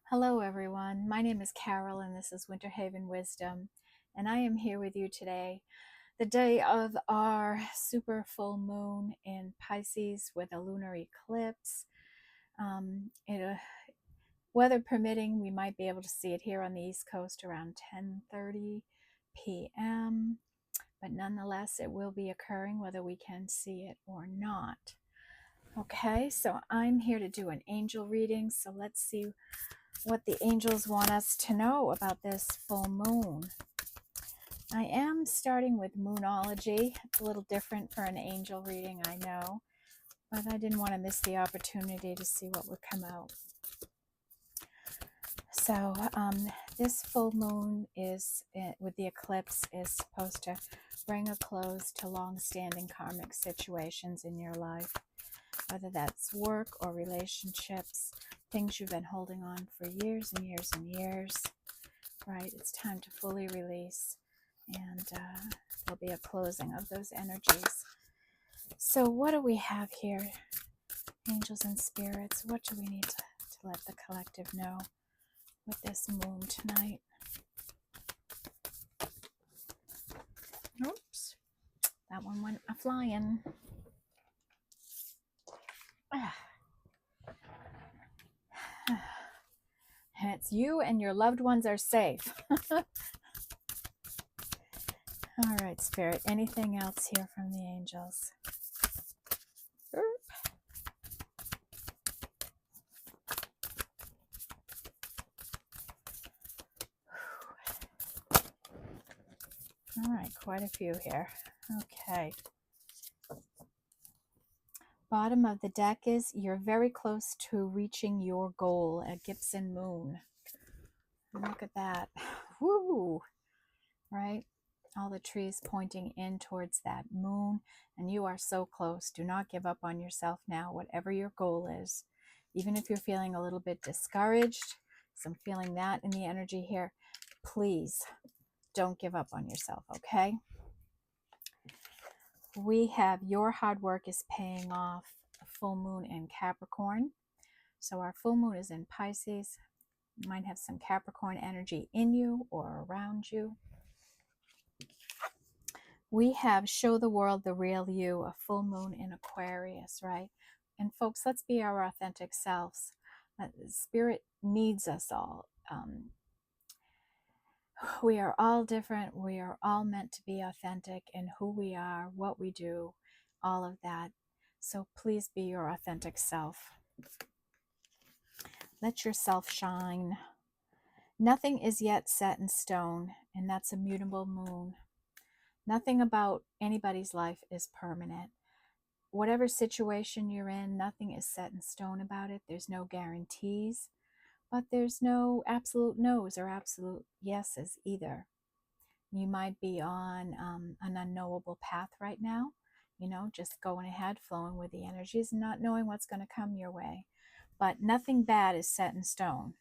Hello, everyone. My name is Carol, and this is Winter Haven Wisdom. And I am here with you today, the day of our super full moon in Pisces with a lunar eclipse. Weather permitting, we might be able to see it here on the East Coast around 10:30 p.m. But nonetheless, it will be occurring whether we can see it or not. Okay, so I'm here to do an angel reading. So let's see what the angels want us to know about this full moon. I am starting with moonology. It's a little different for an angel reading, I know, but I didn't want to miss the opportunity to see what would come out. So this full moon is, with the eclipse, is supposed to bring a close to long-standing karmic situations in your life, whether that's work or relationships, things you've been holding on for years and years and years. Right, it's time to fully release, and there'll be a closing of those energies. So what do we have here, angels and spirits? What do we need to let the collective know with this moon tonight? Oops, that one went a-flying. And it's you and your loved ones are safe. All right, Spirit, anything else here from the angels? All right, quite a few here. Okay. Bottom of the deck is you're very close to reaching your goal, a Gibson moon. Look at that. Woo! Right? All the trees pointing in towards that moon, and you are so close. Do not give up on yourself now, whatever your goal is. Even if you're feeling a little bit discouraged, so I'm feeling that in the energy here, please don't give up on yourself, okay? We have your hard work is paying off, a full moon in Capricorn. So our full moon is in Pisces. You might have some Capricorn energy in you or around you. We have show the world the real you, a full moon in Aquarius, right? And folks, let's be our authentic selves. Spirit needs us all. We are all different. We are all meant to be authentic in who we are, what we do, all of that. So please be your authentic self. Let yourself shine. Nothing is yet set in stone, and that's a mutable moon. Nothing about anybody's life is permanent. Whatever situation you're in, nothing is set in stone about it. There's no guarantees, but there's no absolute no's or absolute yeses either. You might be on an unknowable path right now, just going ahead, flowing with the energies and not knowing what's going to come your way. But nothing bad is set in stone.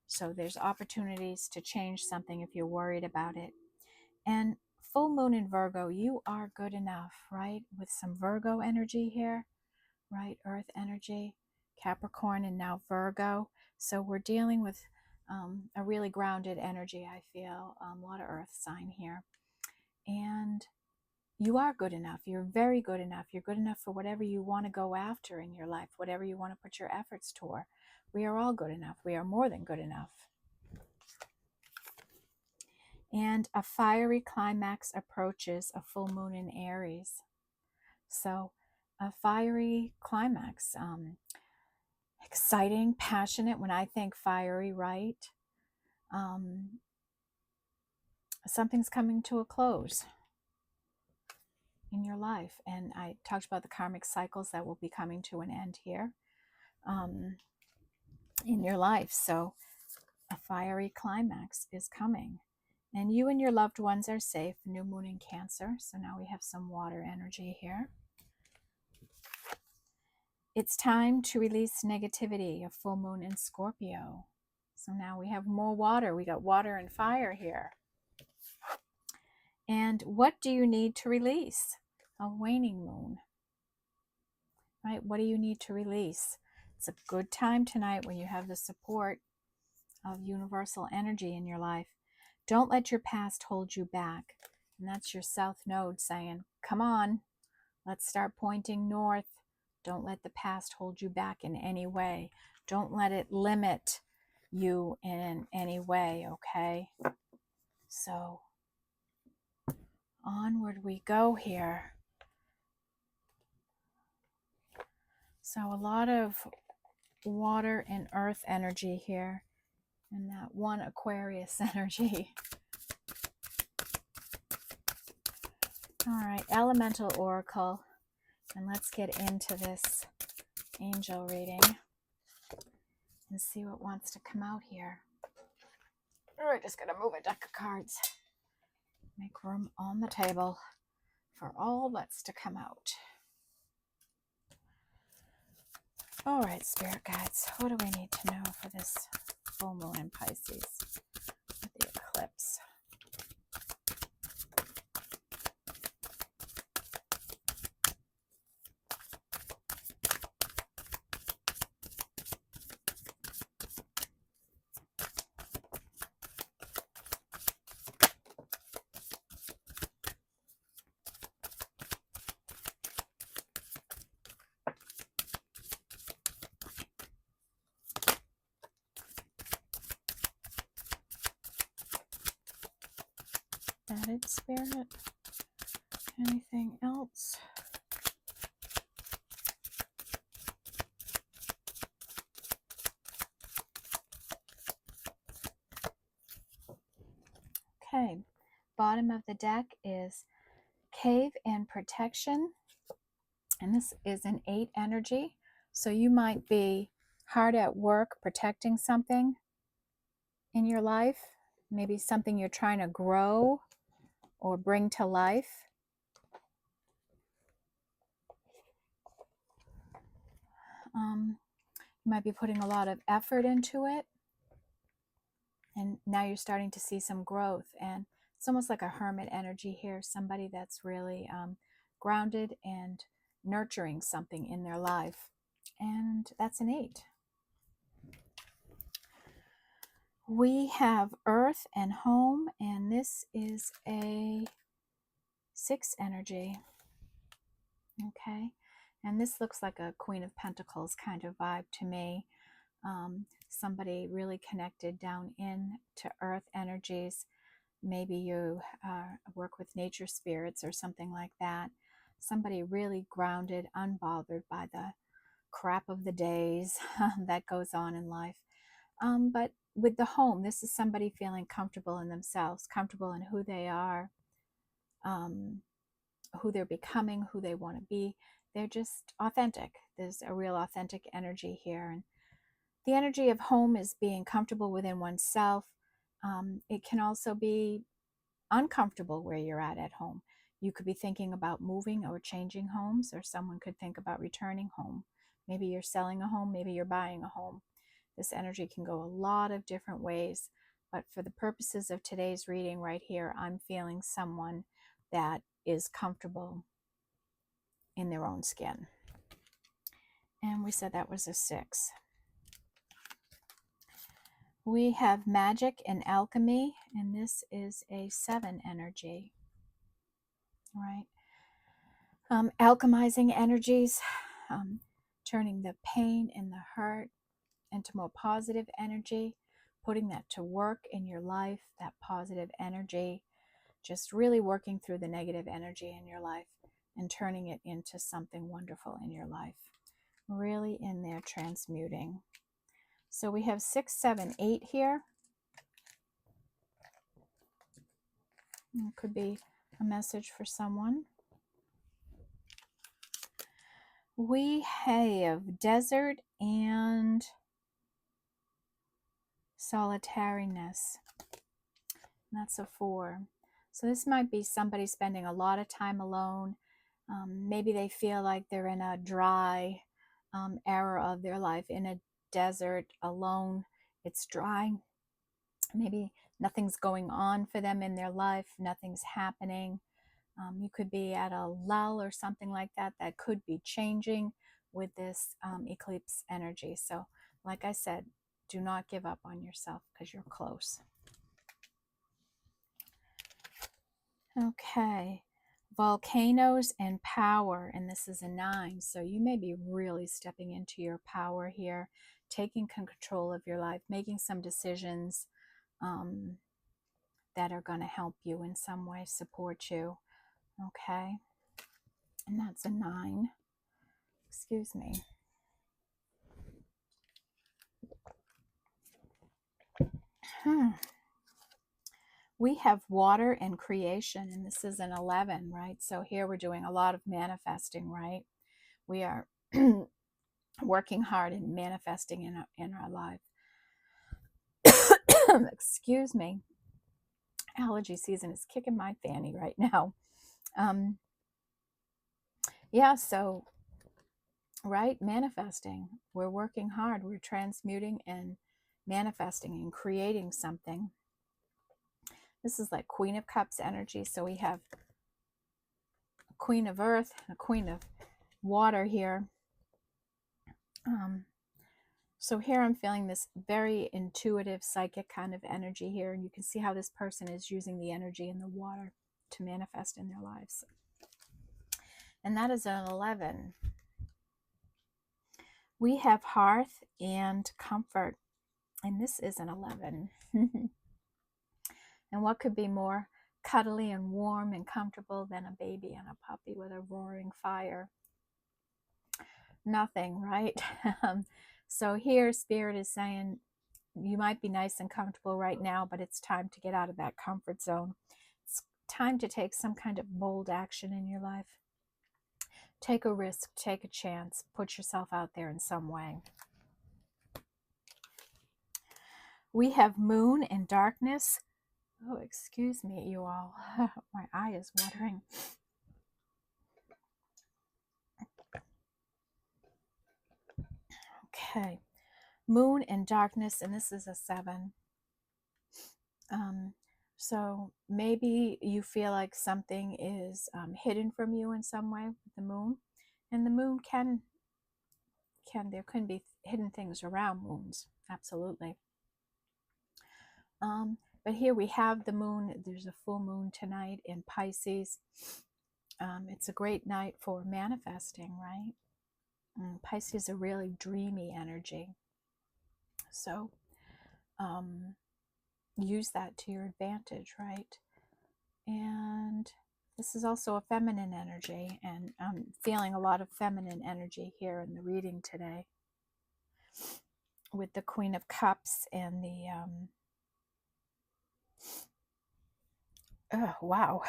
So there's opportunities to change something if you're worried about it. And full moon in Virgo, you are good enough, right? With some Virgo energy here, right? Earth energy, Capricorn, and now Virgo. So we're dealing with a really grounded energy, I feel. A lot of earth sign here. And you are good enough. You're very good enough. You're good enough for whatever you want to go after in your life, whatever you want to put your efforts toward. We are all good enough. We are more than good enough. And a fiery climax approaches a full moon in Aries. So a fiery climax, exciting, passionate. When I think fiery, right? Something's coming to a close in your life. And I talked about the karmic cycles that will be coming to an end here in your life. So a fiery climax is coming. And you and your loved ones are safe. New moon in Cancer. So now we have some water energy here. It's time to release negativity, a full moon in Scorpio. So now we have more water. We got water and fire here. And what do you need to release? A waning moon. Right? What do you need to release? It's a good time tonight when you have the support of universal energy in your life. Don't let your past hold you back. And that's your South Node saying, come on, let's start pointing north. Don't let the past hold you back in any way. Don't let it limit you in any way, okay? So onward we go here. So a lot of water and earth energy here, and that one Aquarius energy. All right, Elemental Oracle, and let's get into this angel reading and see what wants to come out here. We're just going to move a deck of cards. Make room on the table for all that's to come out. All right, Spirit Guides, what do we need to know for this full moon in Pisces with the eclipse? Added Spirit. Anything else? Okay, bottom of the deck is Cave and Protection, and this is an 8 energy. So you might be hard at work protecting something in your life, maybe something you're trying to grow or bring to life. You might be putting a lot of effort into it, and now you're starting to see some growth. And it's almost like a hermit energy here, somebody that's really grounded and nurturing something in their life. And that's an 8. We have Earth and Home, and this is a 6 energy. Okay, and this looks like a Queen of Pentacles kind of vibe to me. Somebody really connected down in to earth energies. Maybe you work with nature spirits or something like that. Somebody really grounded, unbothered by the crap of the days that goes on in life. But with the home, this is somebody feeling comfortable in themselves, comfortable in who they are, who they're becoming, who they want to be. They're just authentic. There's a real authentic energy here. And the energy of home is being comfortable within oneself. It can also be uncomfortable where you're at home. You could be thinking about moving or changing homes, or someone could think about returning home. Maybe you're selling a home, maybe you're buying a home. This energy can go a lot of different ways, but for the purposes of today's reading right here, I'm feeling someone that is comfortable in their own skin. And we said that was a 6. We have Magic and Alchemy, and this is a 7 energy. Right? Alchemizing energies, turning the pain and the hurt into more positive energy, putting that to work in your life, that positive energy, just really working through the negative energy in your life and turning it into something wonderful in your life. Really in there transmuting. So we have 6, 7, 8 here. It could be a message for someone. We have Desert and Solitariness. That's a 4. So this might be somebody spending a lot of time alone. Maybe they feel like they're in a dry era of their life, in a desert, alone. It's dry. Maybe nothing's going on for them in their life. Nothing's happening. You could be at a lull or something like that. That could be changing with this eclipse energy. So like I said, do not give up on yourself because you're close. Okay. Volcanoes and power, and this is a 9, so you may be really stepping into your power here, taking control of your life, making some decisions that are going to help you in some way, support you. Okay, and that's a 9. Excuse me. We have water and creation, and this is an 11, right? So here we're doing a lot of manifesting, right? We are working hard and manifesting in our life. Excuse me. Allergy season is kicking my fanny right now. Yeah, so, right, manifesting. We're working hard. We're transmuting and manifesting and creating something. This is like Queen of Cups energy. So we have a Queen of Earth, a Queen of Water here. So here I'm feeling this very intuitive, psychic kind of energy here. And you can see how this person is using the energy in the water to manifest in their lives. And that is an 11. We have hearth and comfort. And this is an 11. And what could be more cuddly and warm and comfortable than a baby and a puppy with a roaring fire? Nothing, right? So here Spirit is saying you might be nice and comfortable right now, but it's time to get out of that comfort zone. It's time to take some kind of bold action in your life. Take a risk, take a chance, put yourself out there in some way. We have moon and darkness. Oh, excuse me, you all. My eye is watering. Okay. Moon and darkness, and this is a 7. So maybe you feel like something is hidden from you in some way with the moon. And the moon there can be hidden things around moons. Absolutely. But here we have the moon. There's a full moon tonight in Pisces. It's a great night for manifesting, right? Pisces is a really dreamy energy. So use that to your advantage, right? And this is also a feminine energy, and I'm feeling a lot of feminine energy here in the reading today with the Queen of Cups and the oh wow.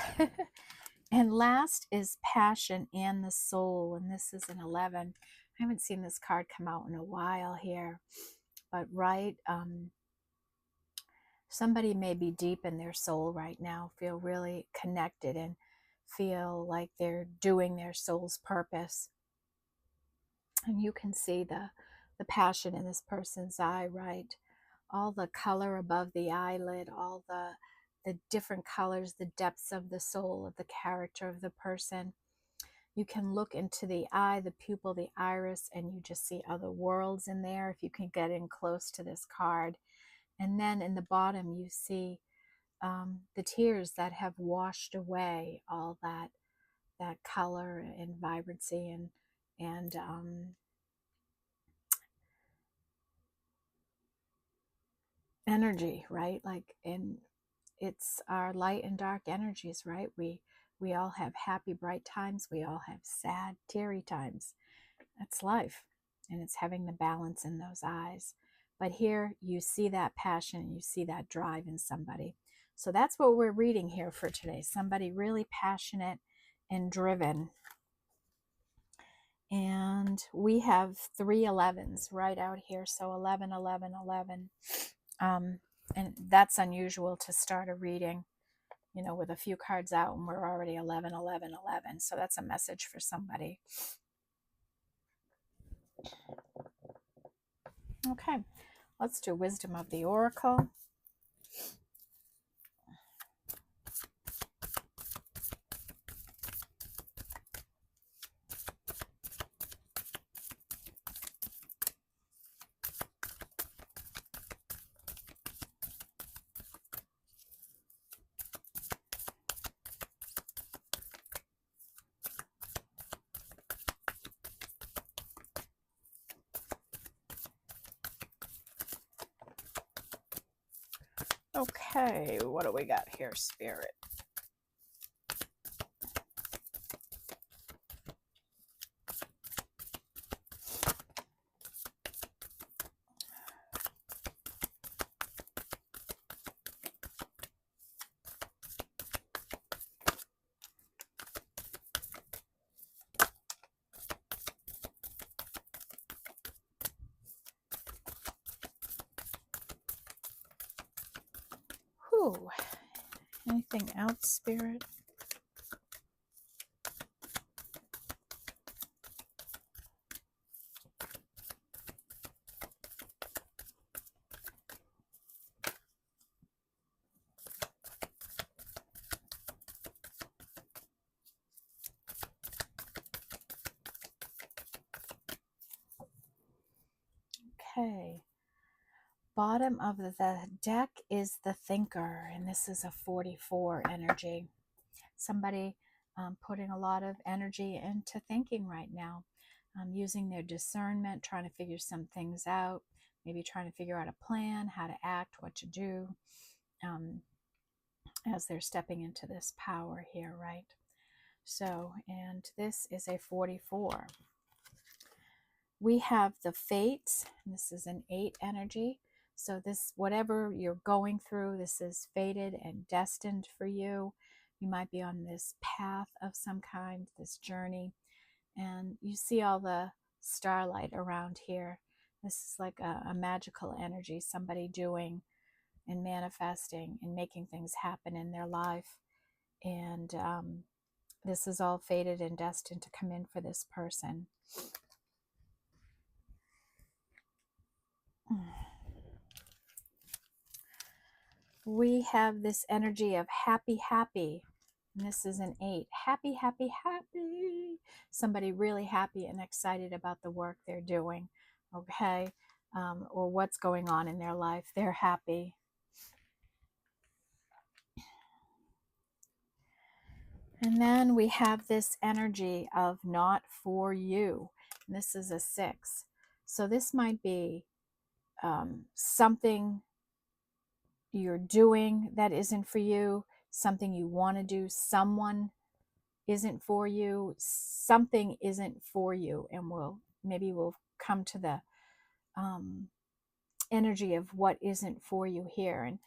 And last is passion and the soul, and this is an 11. I haven't seen this card come out in a while here, but right, somebody may be deep in their soul right now, feel really connected and feel like they're doing their soul's purpose. And you can see the passion in this person's eye, right? All the color above the eyelid, all the different colors, the depths of the soul, of the character of the person. You can look into the eye, the pupil, the iris, and you just see other worlds in there if you can get in close to this card. And then in the bottom, you see the tears that have washed away all that color and vibrancy and energy, right? Like, and it's our light and dark energies, right? We all have happy, bright times. We all have sad, teary times. That's life, and it's having the balance in those eyes. But here you see that passion, you see that drive in somebody. So that's what we're reading here for today. Somebody really passionate and driven. And we have 3 11s right out here. So 11, 11, 11. And that's unusual to start a reading, you know, with a few cards out and we're already 11, 11, 11. So that's a message for somebody. Okay, let's do Wisdom of the Oracle. Okay, what do we got here, Spirit? Whew. Anything else, Spirit? Okay. Bottom of the deck is the Thinker, and this is a 44 energy. Somebody putting a lot of energy into thinking right now, using their discernment, trying to figure some things out, maybe trying to figure out a plan, how to act, what to do, as they're stepping into this power here, right? So, and this is a 44. We have the Fates. This is an 8 energy. So this, whatever you're going through, this is fated and destined for you. You might be on this path of some kind, this journey, and you see all the starlight around here. This is like a magical energy, somebody doing and manifesting and making things happen in their life. And this is all fated and destined to come in for this person. We have this energy of happy, happy. And this is an 8. Happy, happy, happy. Somebody really happy and excited about the work they're doing, okay? Or what's going on in their life. They're happy. And then we have this energy of not for you. And this is a 6. So this might be something you're doing that isn't for you, something you want to do, someone isn't for you, something isn't for you, and we'll come to the energy of what isn't for you here. And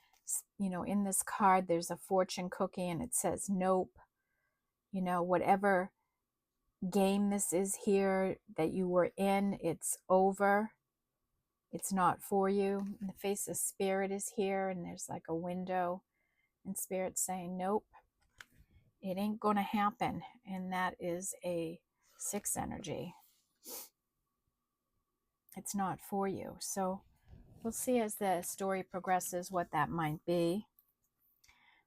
in this card there's a fortune cookie and it says nope. Whatever game this is here that you were in, it's over. It's not for you. And the face of Spirit is here, and there's like a window, and Spirit's saying nope, it ain't gonna happen. And that is a 6 energy. It's not for you. So we'll see as the story progresses what that might be.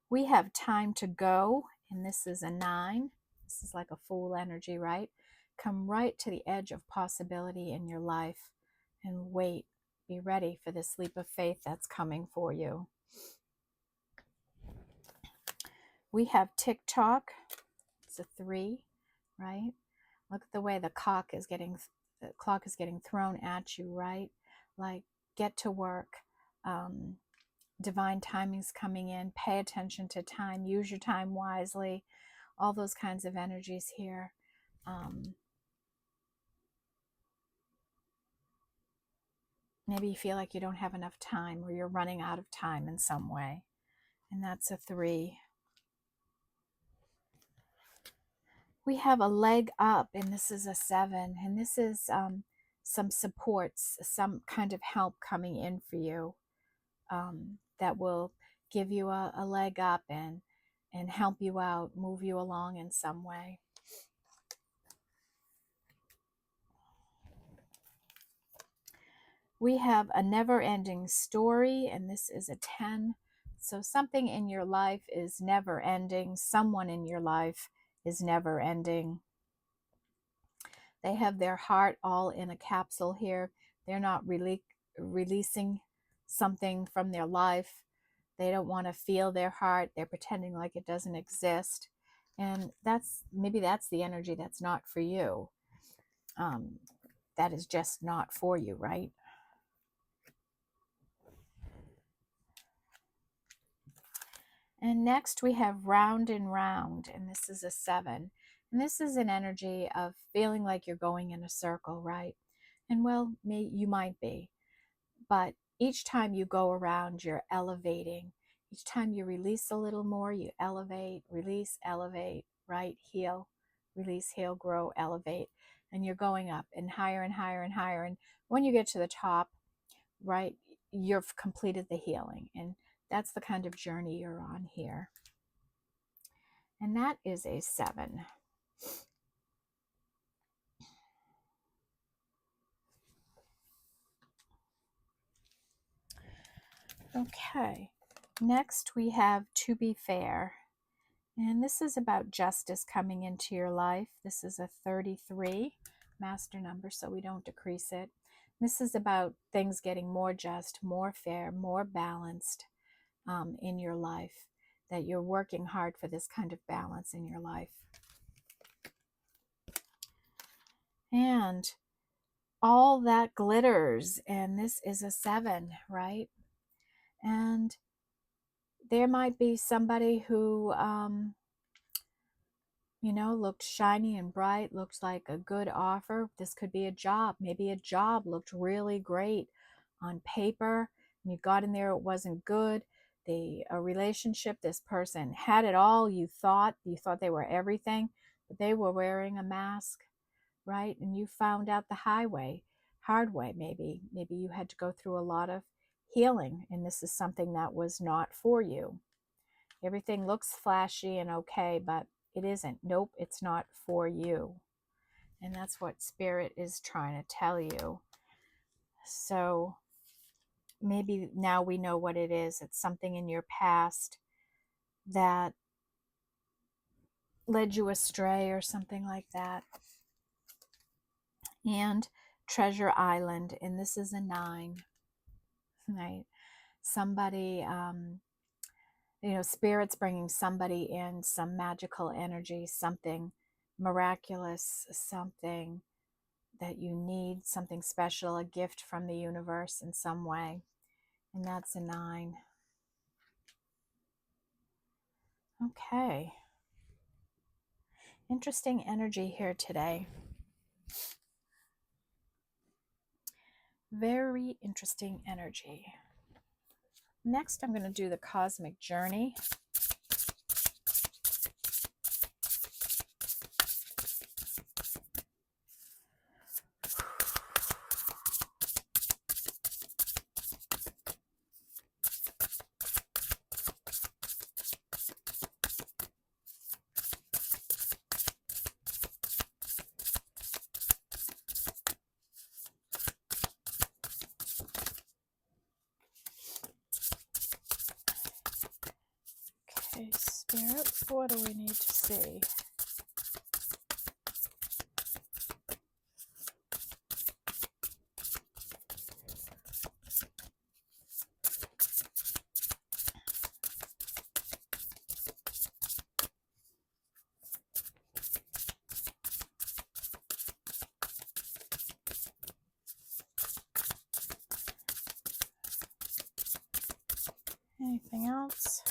We have time to go, and this is a 9. This is like a Fool energy, right? Come right to the edge of possibility in your life and wait. Be ready for this leap of faith that's coming for you. We have TikTok. It's a 3, right? Look at the way the clock is getting thrown at you, right? Like, get to work. Divine timing's coming in. Pay attention to time. Use your time wisely. All those kinds of energies here. Maybe you feel like you don't have enough time, or you're running out of time in some way. And that's a 3. We have a leg up, and this is a 7. And this is some supports, some kind of help coming in for you, that will give you a leg up and help you out, move you along in some way. We have a never-ending story, and this is a 10. So something in your life is never ending. Someone in your life is never ending. They have their heart all in a capsule here. They're not really releasing something from their life. They don't want to feel their heart. They're pretending like it doesn't exist. And maybe that's the energy that's not for you. That is just not for you, right? And next we have round and round, and this is a 7. And this is an energy of feeling like you're going in a circle, right? And well, you might be, but each time you go around, you're elevating. Each time you release a little more, you elevate, release, elevate, right? Heal, release, heal, grow, elevate. And you're going up and higher and higher and higher. And when you get to the top, right, you've completed the healing. And that's the kind of journey you're on here. And that is a 7. Okay, next we have to be fair. And this is about justice coming into your life. This is a 33 master number, so we don't decrease it. This is about things getting more just, more fair, more balanced in your life, that you're working hard for this kind of balance in your life. And all that glitters, and this is a 7, right? And there might be somebody who looked shiny and bright, looked like a good offer. This could be a job. Maybe a job looked really great on paper, and you got in there, it wasn't good. A relationship, this person had it all. You thought they were everything, but they were wearing a mask, right? And you found out the hard way. Maybe you had to go through a lot of healing, and this is something that was not for you. Everything looks flashy and okay, but it isn't. Nope, it's not for you. And that's what Spirit is trying to tell you. So maybe now we know what it is. It's something in your past that led you astray or something like that. And Treasure Island, and this is a 9, right? Somebody, Spirit's bringing somebody in, some magical energy, something miraculous, something that you need, something special, a gift from the universe in some way. And that's a 9. Okay. Interesting energy here today. Very interesting energy. Next, I'm going to do the cosmic journey. Okay, Spirit, what do we need to see? Anything else?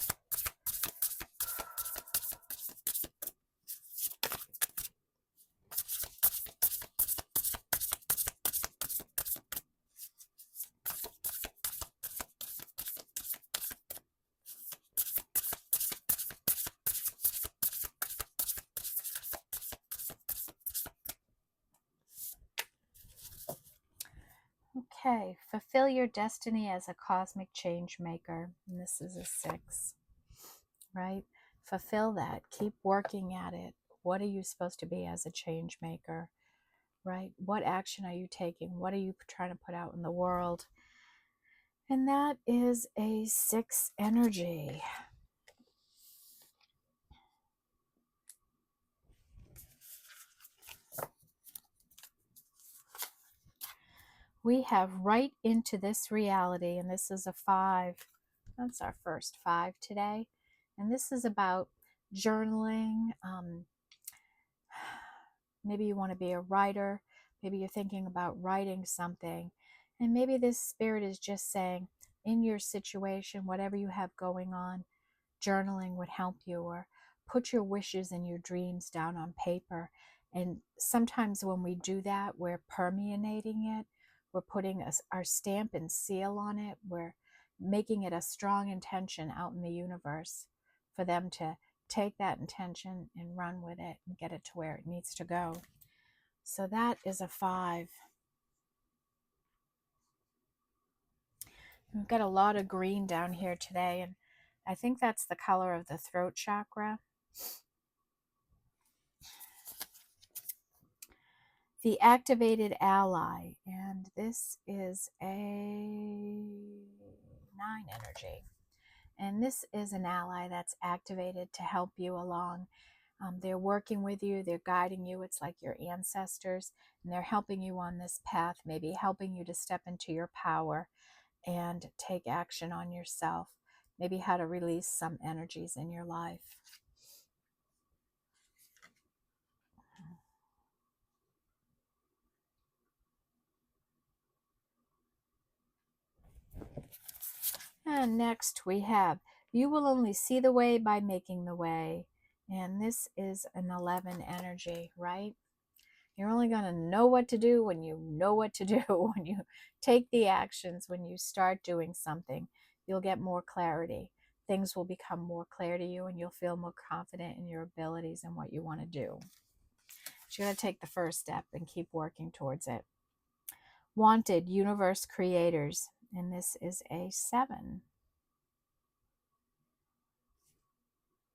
Okay, fulfill your destiny as a cosmic change maker. And this is a 6, right? Fulfill that. Keep working at it. What are you supposed to be as a change maker, right? What action are you taking? What are you trying to put out in the world? And that is a 6 energy. We have right into this reality, and this is a 5. That's our first 5 today. And this is about journaling. Maybe you want to be a writer. Maybe you're thinking about writing something. And maybe this Spirit is just saying, in your situation, whatever you have going on, journaling would help you, or put your wishes and your dreams down on paper. And sometimes when we do that, we're permeating it. We're putting our stamp and seal on it. We're making it a strong intention out in the universe for them to take that intention and run with it and get it to where it needs to go. So that is a 5. We've got a lot of green down here today, and I think that's the color of the throat chakra. The activated ally, and this is a 9 energy. And this is an ally that's activated to help you along. They're working with you, they're guiding you. It's like your ancestors, and they're helping you on this path, maybe helping you to step into your power and take action on yourself, maybe how to release some energies in your life. And next we have, you will only see the way by making the way. And this is an 11 energy, right? You're only going to know what to do when you know what to do. When you take the actions, when you start doing something, you'll get more clarity. Things will become more clear to you, and you'll feel more confident in your abilities and what you want to do. But you got to take the first step and keep working towards it. Wanted, universe creators. And this is a 7.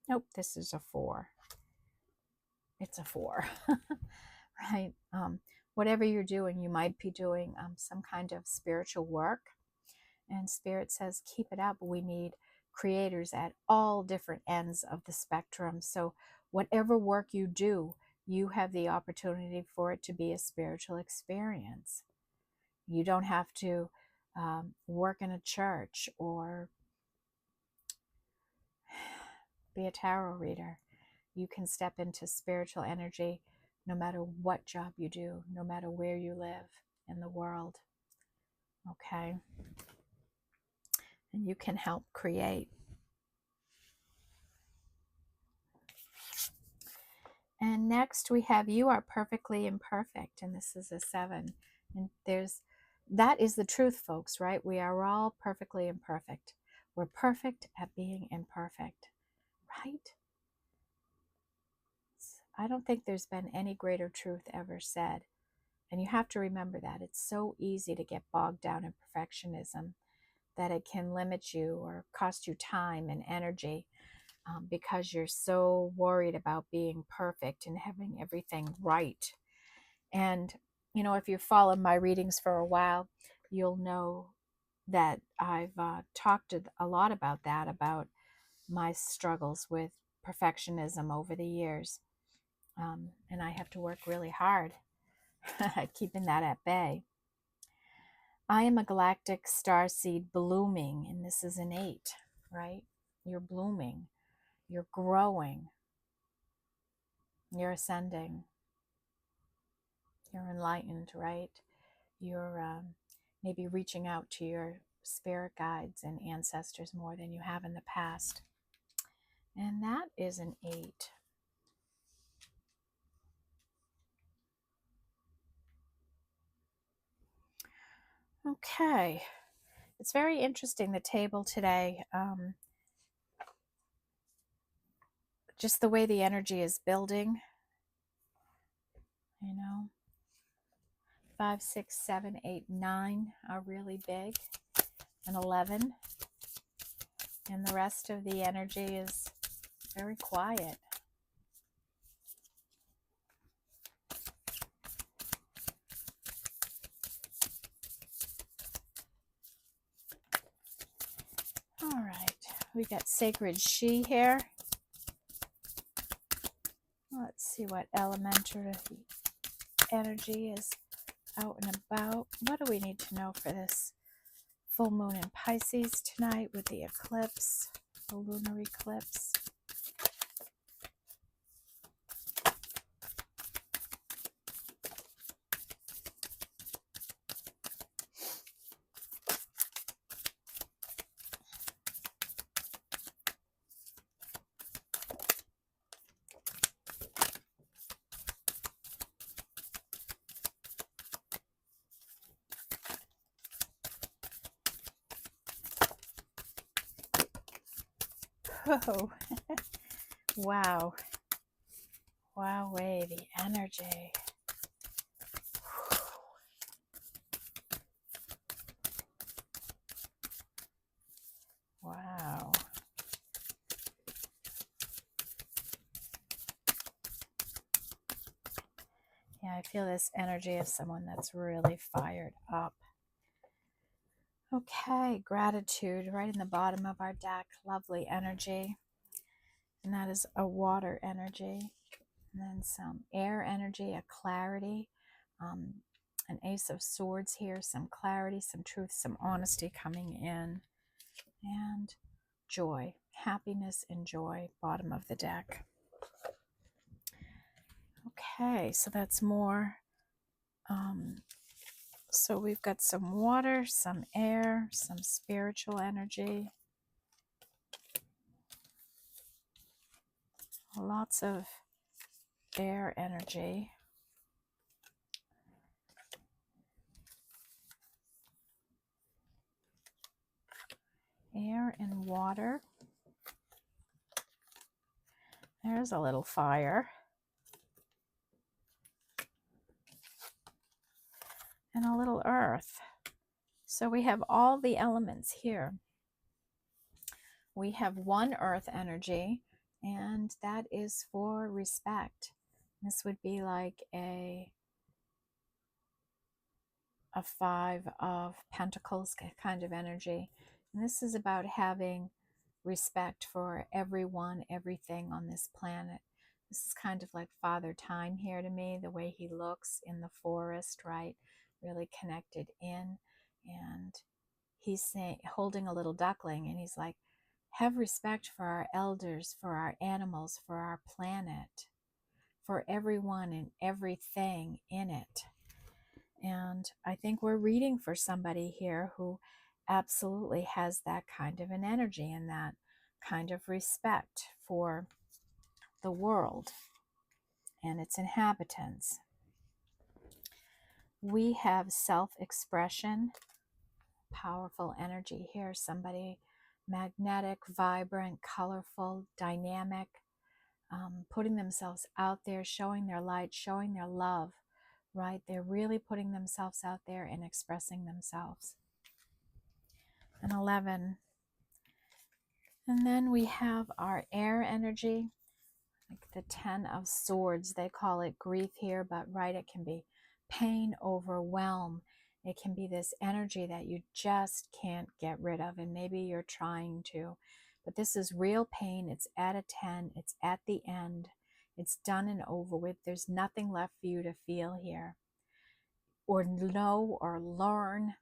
Nope, this is a 4. It's a 4. Right? Whatever you're doing, you might be doing some kind of spiritual work. And Spirit says, keep it up. We need creators at all different ends of the spectrum. So whatever work you do, you have the opportunity for it to be a spiritual experience. You don't have to work in a church or be a tarot reader. You can step into spiritual energy no matter what job you do, no matter where you live in the world. Okay? And you can help create. And next we have, you are perfectly imperfect, and this is a 7. And that is the truth, folks, right? We are all perfectly imperfect. We're perfect at being imperfect, right? I don't think there's been any greater truth ever said. And you have to remember that. It's so easy to get bogged down in perfectionism that it can limit you or cost you time and energy. Because you're so worried about being perfect and having everything right. And, if you've followed my readings for a while, you'll know that I've talked a lot about that, about my struggles with perfectionism over the years. And I have to work really hard at keeping that at bay. I am a galactic starseed blooming, and this is an 8, right? You're blooming. You're growing. You're ascending. You're enlightened, right? You're maybe reaching out to your spirit guides and ancestors more than you have in the past. And that is an 8. Okay. It's very interesting, the table today. Just the way the energy is building. 5, 6, 7, 8, 9 are really big. And 11. And the rest of the energy is very quiet. All right, we got Sacred She here. Let's see what elementary energy is out and about. What do we need to know for this full moon in Pisces tonight with the eclipse, the lunar eclipse? Whoa. Wow. Wowee, the energy. Wow. Yeah, I feel this energy of someone that's really fired up. Okay, gratitude right in the bottom of our deck. Lovely energy. And that is a water energy. And then some air energy, a clarity. An ace of swords here, some clarity, some truth, some honesty coming in. And joy, happiness and joy, bottom of the deck. Okay, so that's more. So we've got some water, some air, some spiritual energy. Lots of air energy. Air and water. There's a little fire. And a little earth. So we have all the elements here. We have one earth energy, and that is for respect. This would be like a five of pentacles kind of energy. And this is about having respect for everyone, everything on this planet. This is kind of like Father Time here to me, the way he looks in the forest, right? Really connected in. And he's saying, holding a little duckling, and he's like, have respect for our elders, for our animals, for our planet, for everyone and everything in it. And I think we're reading for somebody here who absolutely has that kind of an energy and that kind of respect for the world and its inhabitants. We have self-expression, powerful energy here. Somebody magnetic, vibrant, colorful, dynamic, putting themselves out there, showing their light, showing their love, right? They're really putting themselves out there and expressing themselves. And 11. And then we have our air energy, like the 10 of swords. They call it grief here, but right, it can be pain, overwhelm. It can be this energy that you just can't get rid of, and maybe you're trying to. But this is real pain. It's at a 10. It's at the end. It's done and over with. There's nothing left for you to feel here or know or learn.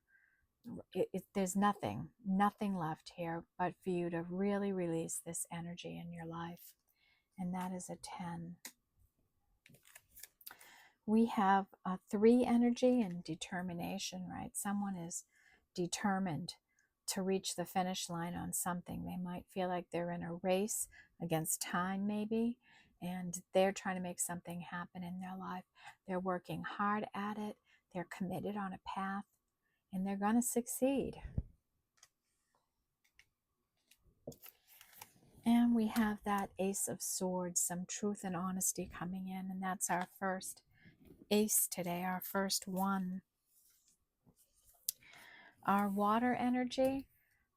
There's nothing left here but for you to really release this energy in your life. And that is a 10. We have a 3 energy and determination, right? Someone is determined to reach the finish line on something. They might feel like they're in a race against time maybe, and they're trying to make something happen in their life. They're working hard at it. They're committed on a path, and they're going to succeed. And we have that ace of swords, some truth and honesty coming in, and that's our first ace today, our first one. Our water energy,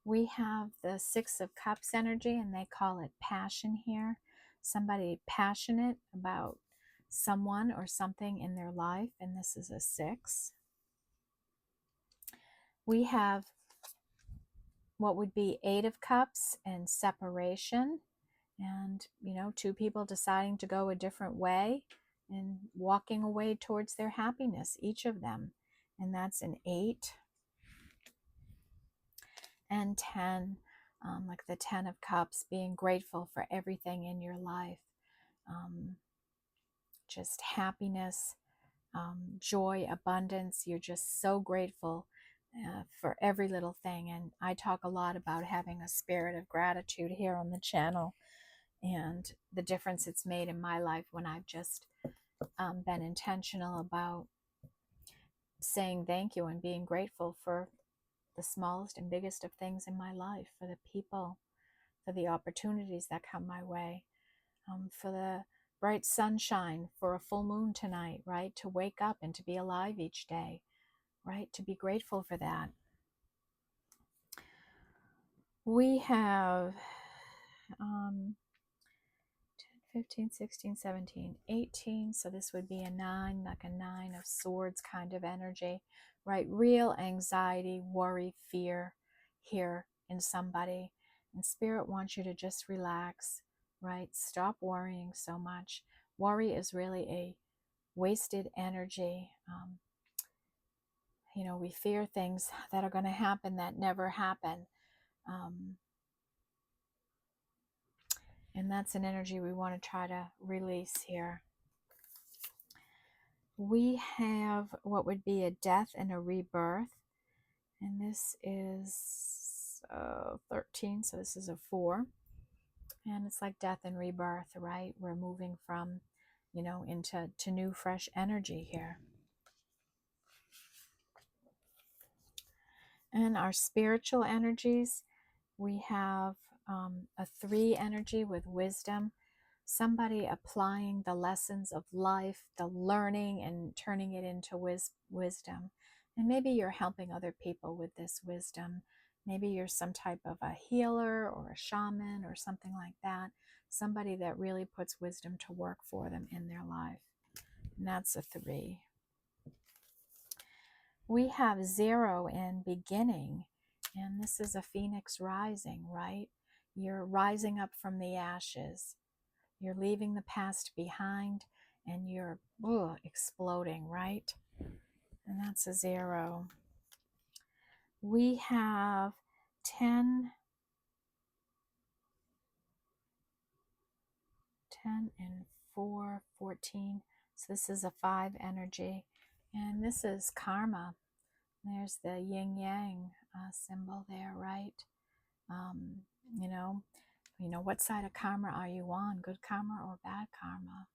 we have the 6 of cups energy, and they call it passion here. Somebody passionate about someone or something in their life, and this is a 6. We have what would be 8 of cups and separation, and 2 people deciding to go a different way and walking away towards their happiness, each of them, and that's an 8. And 10, like the 10 of cups, being grateful for everything in your life, just happiness, joy, abundance. You're just so grateful for every little thing. And I talk a lot about having a spirit of gratitude here on the channel, and the difference it's made in my life when I've just been intentional about saying thank you and being grateful for the smallest and biggest of things in my life, for the people, for the opportunities that come my way, for the bright sunshine, for a full moon tonight, right? To wake up and to be alive each day, right? To be grateful for that. We have 10, 15, 16, 17, 18. So this would be a 9, like a 9 of swords kind of energy, right? Real anxiety, worry, fear here in somebody. And Spirit wants you to just relax, right? Stop worrying so much. Worry is really a wasted energy. We fear things that are going to happen that never happen. And that's an energy we want to try to release here. We have what would be a death and a rebirth. And this is 13, so this is a 4. And it's like death and rebirth, right? We're moving from, into new, fresh energy here. And our spiritual energies, we have a 3 energy with wisdom. Somebody applying the lessons of life, the learning, and turning it into wisdom. And maybe you're helping other people with this wisdom. Maybe you're some type of a healer or a shaman or something like that. Somebody that really puts wisdom to work for them in their life. And that's a 3. We have 0 in beginning. And this is a phoenix rising, right? You're rising up from the ashes. You're leaving the past behind and you're exploding, right? And that's a 0. We have 10 and 4, 14. So this is a 5 energy. And this is karma. There's the yin yang symbol there, right? You know, what side of karma are you on? Good karma or bad karma?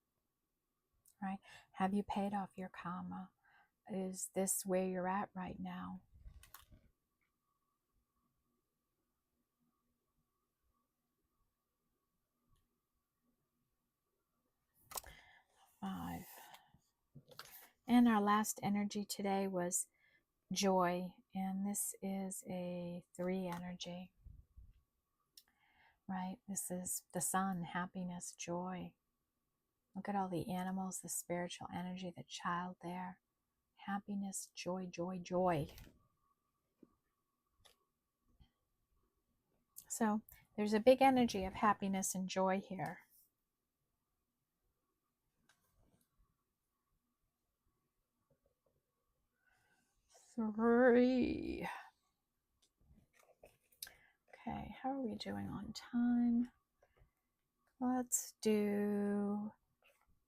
Right? Have you paid off your karma? Is this where you're at right now? Five. And our last energy today was joy. And this is a 3 energy. Right? This is the sun, happiness, joy. Look at all the animals, the spiritual energy, the child there. Happiness, joy, joy, joy. So there's a big energy of happiness and joy here. Three. Okay, how are we doing on time? Let's do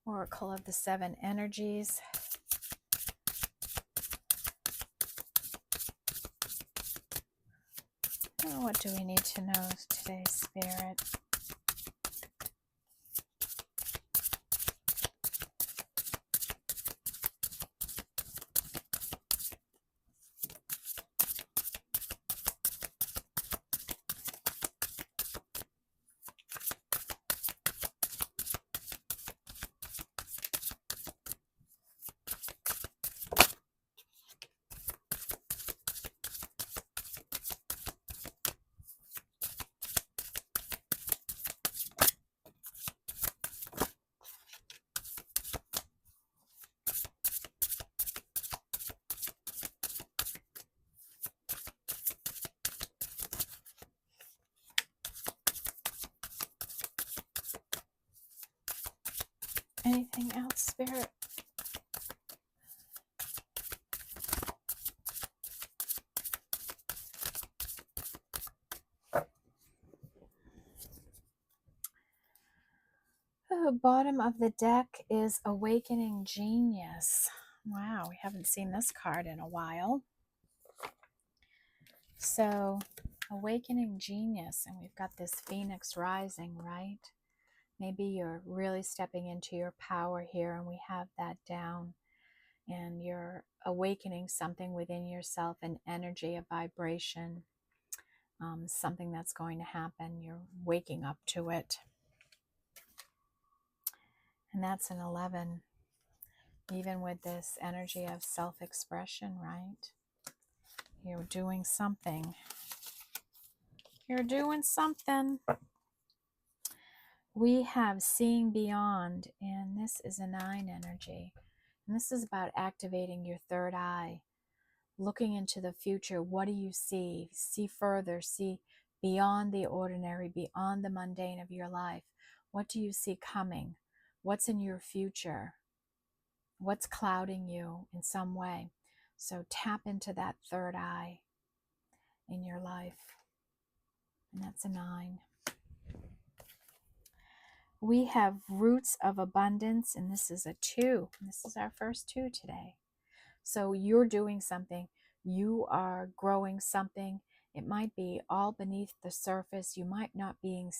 Oracle of the 7 energies. What do we need to know today, Spirit? Anything else, Spirit? The bottom of the deck is Awakening Genius. Wow, we haven't seen this card in a while. So, Awakening Genius, and we've got this Phoenix rising, right? Maybe you're really stepping into your power here, and we have that down. And you're awakening something within yourself, an energy, a vibration. something that's going to happen. You're waking up to it. And that's an 11. Even with this energy of self-expression, right? You're doing something. You're doing something. We have seeing beyond, and this is a 9 energy. And this is about activating your third eye, looking into the future. What do you see? See further, see beyond the ordinary, beyond the mundane of your life. What do you see coming? What's in your future? What's clouding you in some way? So tap into that third eye in your life. And that's a 9. We have roots of abundance, and this is a 2. This is our first 2 today. So you're doing something. You are growing something. It might be all beneath the surface. You might not be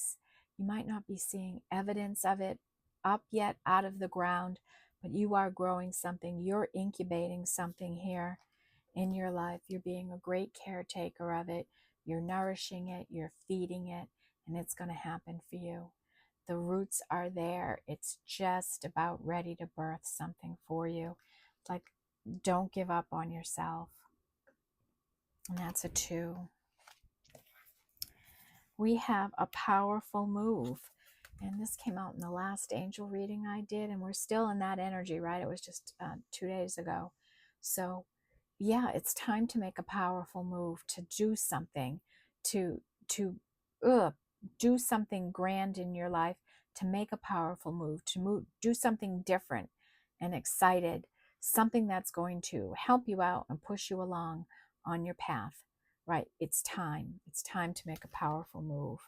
seeing evidence of it up yet out of the ground, but you are growing something. You're incubating something here in your life. You're being a great caretaker of it. You're nourishing it. You're feeding it, and it's going to happen for you. The roots are there. It's just about ready to birth something for you. Like, don't give up on yourself. And that's a 2. We have a powerful move. And this came out in the last angel reading I did. And we're still in that energy, right? It was just 2 days ago. So yeah, it's time to make a powerful move, to do something, to do something grand in your life, to make a powerful move, do something different and excited, something that's going to help you out and push you along on your path, right? It's time to make a powerful move.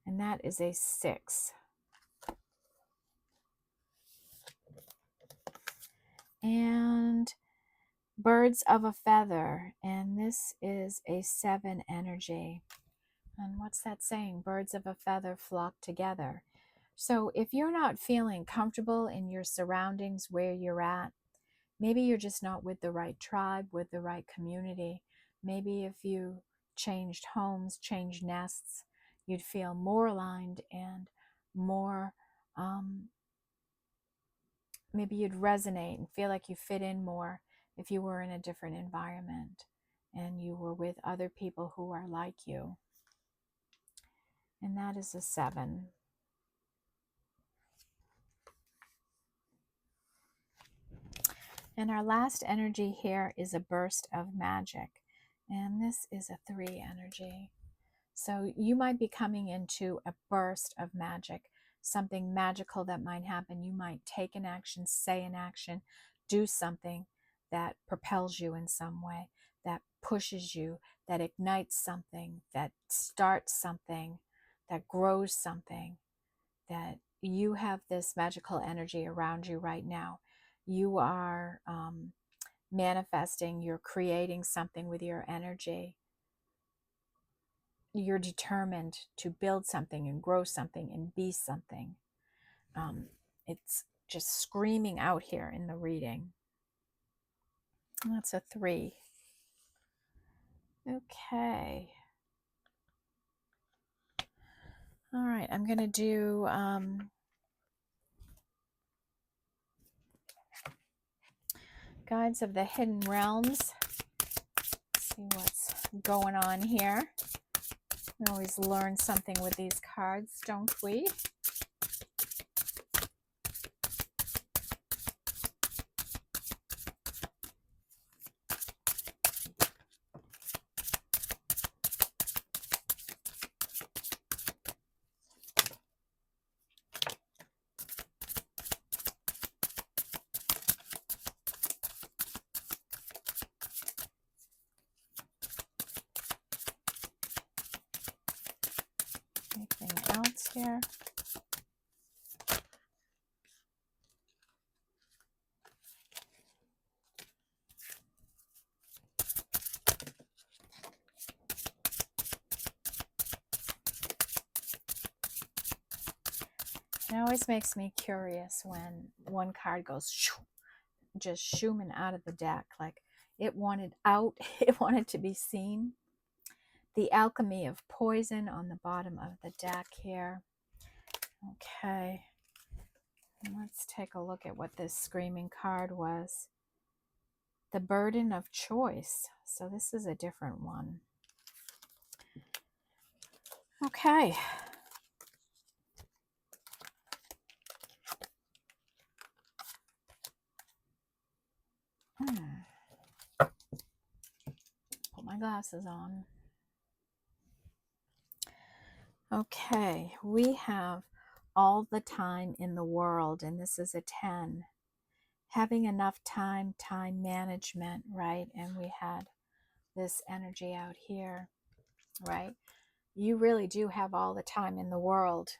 And that is a 6. And birds of a feather, and this is a 7 energy. And what's that saying? Birds of a feather flock together. So if you're not feeling comfortable in your surroundings where you're at, maybe you're just not with the right tribe, with the right community. Maybe if you changed homes, changed nests, you'd feel more aligned and more, maybe you'd resonate and feel like you fit in more if you were in a different environment and you were with other people who are like you. And that is a 7. And our last energy here is a burst of magic. And this is a 3 energy. So you might be coming into a burst of magic, something magical that might happen. You might take an action, say an action, do something that propels you in some way, that pushes you, that ignites something, that starts something, that grows something, that you have this magical energy around you right now. You are manifesting, you're creating something with your energy. You're determined to build something and grow something and be something. It's just screaming out here in the reading. That's a 3. Okay. All right, I'm going to do Guides of the Hidden Realms. See what's going on here. We always learn something with these cards, don't we? Anything else here? It always makes me curious when one card goes shoo, just zooming out of the deck, like it wanted out, it wanted to be seen. The alchemy of poison on the bottom of the deck here. Okay, let's take a look at what this screaming card was. The burden of choice. So this is a different one. Okay. Put my glasses on. Okay, we have all the time in the world, and this is a 10. Having enough time, time management, right? And we had this energy out here, right? You really do have all the time in the world.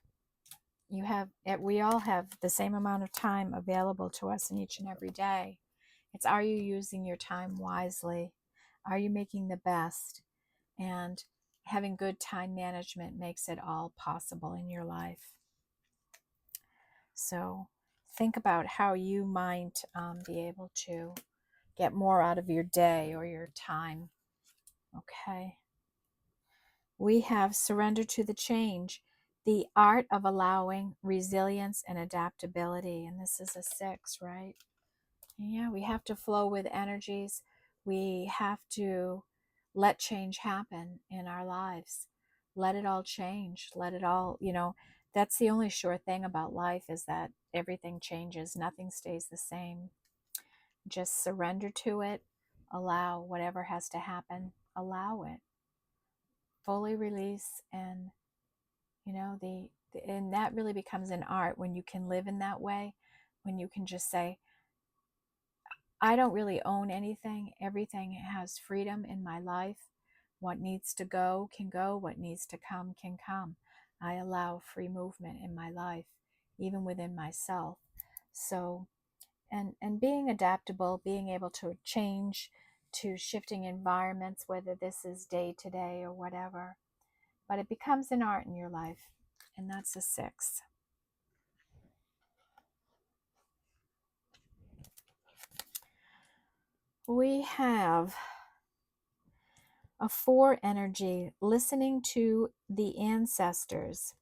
We all have the same amount of time available to us in each and every day. It's, are you using your time wisely? Are you making the best? And having good time management makes it all possible in your life. So think about how you might be able to get more out of your day or your time. Okay. We have surrender to the change, the art of allowing resilience and adaptability. And this is a 6, right? Yeah, we have to flow with energies. We have to let change happen in our lives. Let it all change. Let it all, that's the only sure thing about life, is that everything changes. Nothing stays the same. Just surrender to it. Allow whatever has to happen. Allow it. Fully release, and and that really becomes an art when you can live in that way, when you can just say, I don't really own anything. Everything has freedom in my life. What needs to go can go. What needs to come can come. I allow free movement in my life, even within myself. So, and being adaptable, being able to change to shifting environments, whether this is day to day or whatever, but it becomes an art in your life, and that's a 6. We have a 4 energy, listening to the ancestors,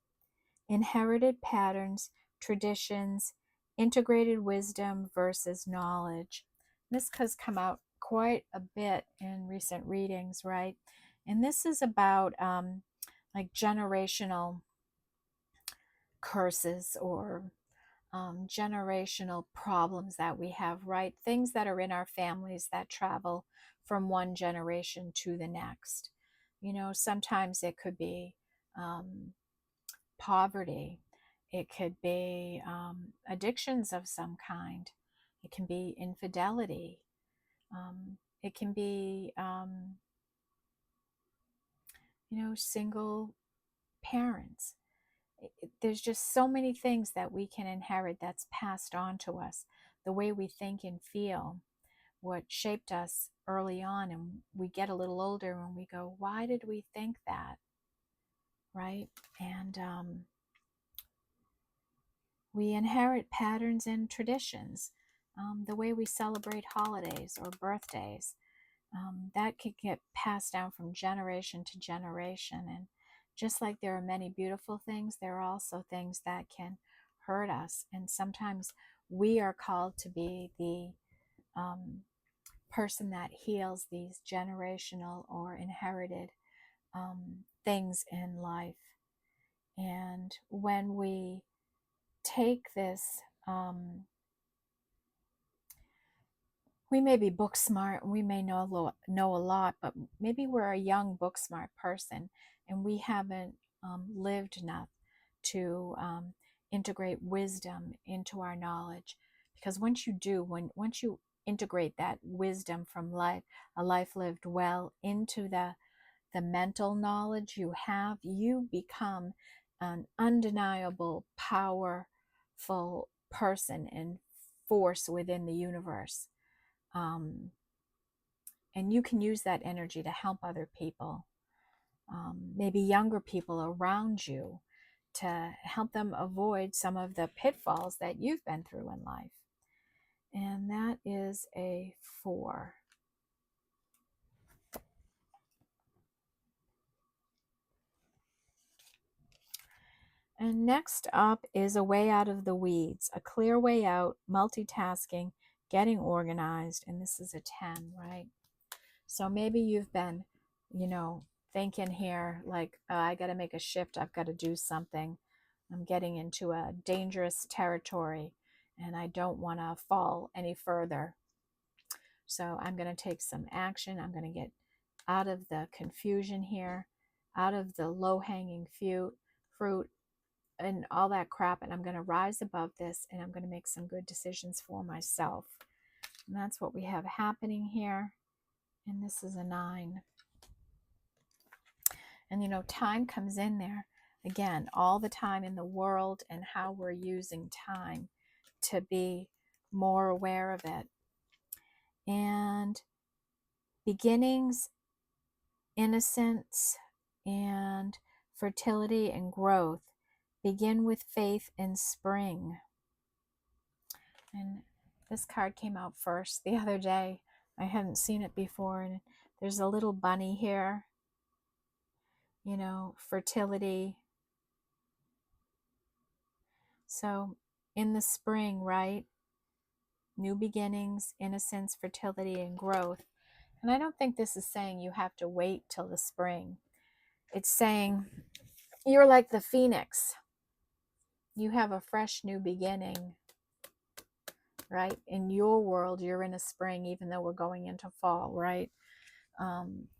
inherited patterns, traditions, integrated wisdom versus knowledge. This has come out quite a bit in recent readings, right? And this is about like generational curses or generational problems that we have, right? Things that are in our families that travel from one generation to the next. Sometimes it could be poverty, it could be addictions of some kind, it can be infidelity, it can be, single parents. There's just so many things that we can inherit that's passed on to us. The way we think and feel, what shaped us early on, and we get a little older and we go, why did we think that? Right? And we inherit patterns and traditions. The way we celebrate holidays or birthdays, that could get passed down from generation to generation. And just like there are many beautiful things, there are also things that can hurt us. And sometimes we are called to be the person that heals these generational or inherited things in life. And when we take this, we may be book smart, we may know a lot, but maybe we're a young book smart person and we haven't lived enough to integrate wisdom into our knowledge. Because once you do, once you integrate that wisdom from life, a life lived well, into the mental knowledge you have, you become an undeniable, powerful person and force within the universe. And you can use that energy to help other people, maybe younger people around you, to help them avoid some of the pitfalls that you've been through in life. And that is a 4. And next up is a way out of the weeds, a clear way out, multitasking, getting organized. And this is a 10, right? So maybe you've been, you know, thinking here like, I got to make a shift. I've got to do something. I'm getting into a dangerous territory and I don't want to fall any further. So I'm going to take some action. I'm going to get out of the confusion here, out of the low-hanging fruit and all that crap. And I'm going to rise above this and I'm going to make some good decisions for myself. And that's what we have happening here. And this is a 9. And, you know, time comes in there. Again, all the time in the world and how we're using time to be more aware of it. And beginnings, innocence, and fertility and growth begin with faith in spring. And this card came out first the other day. I hadn't seen it before. And there's a little bunny here, you know, fertility. So in the spring, right? New beginnings, innocence, fertility, and growth. And I don't think this is saying you have to wait till the spring. It's saying you're like the phoenix. You have a fresh new beginning, right? In your world, you're in a spring, even though we're going into fall, right?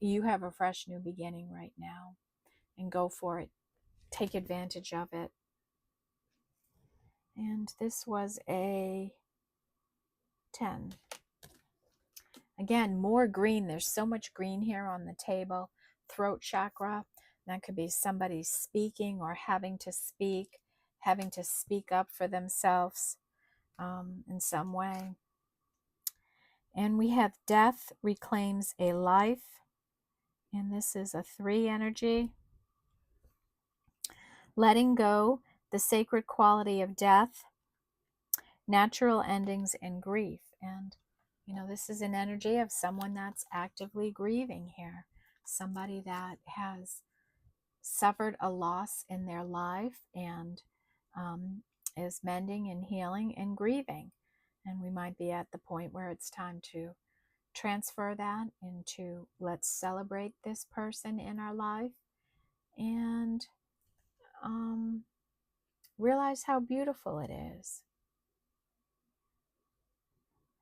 You have a fresh new beginning right now, and go for it. Take advantage of it. And this was a 10. Again, more green. There's so much green here on the table. Throat chakra. That could be somebody speaking or having to speak up for themselves in some way. And we have death reclaims a life. And this is a 3 energy. Letting go, the sacred quality of death, natural endings, and grief. And, you know, this is an energy of someone that's actively grieving here. Somebody that has suffered a loss in their life and is mending and healing and grieving. And we might be at the point where it's time to transfer that into, let's celebrate this person in our life and realize how beautiful it is.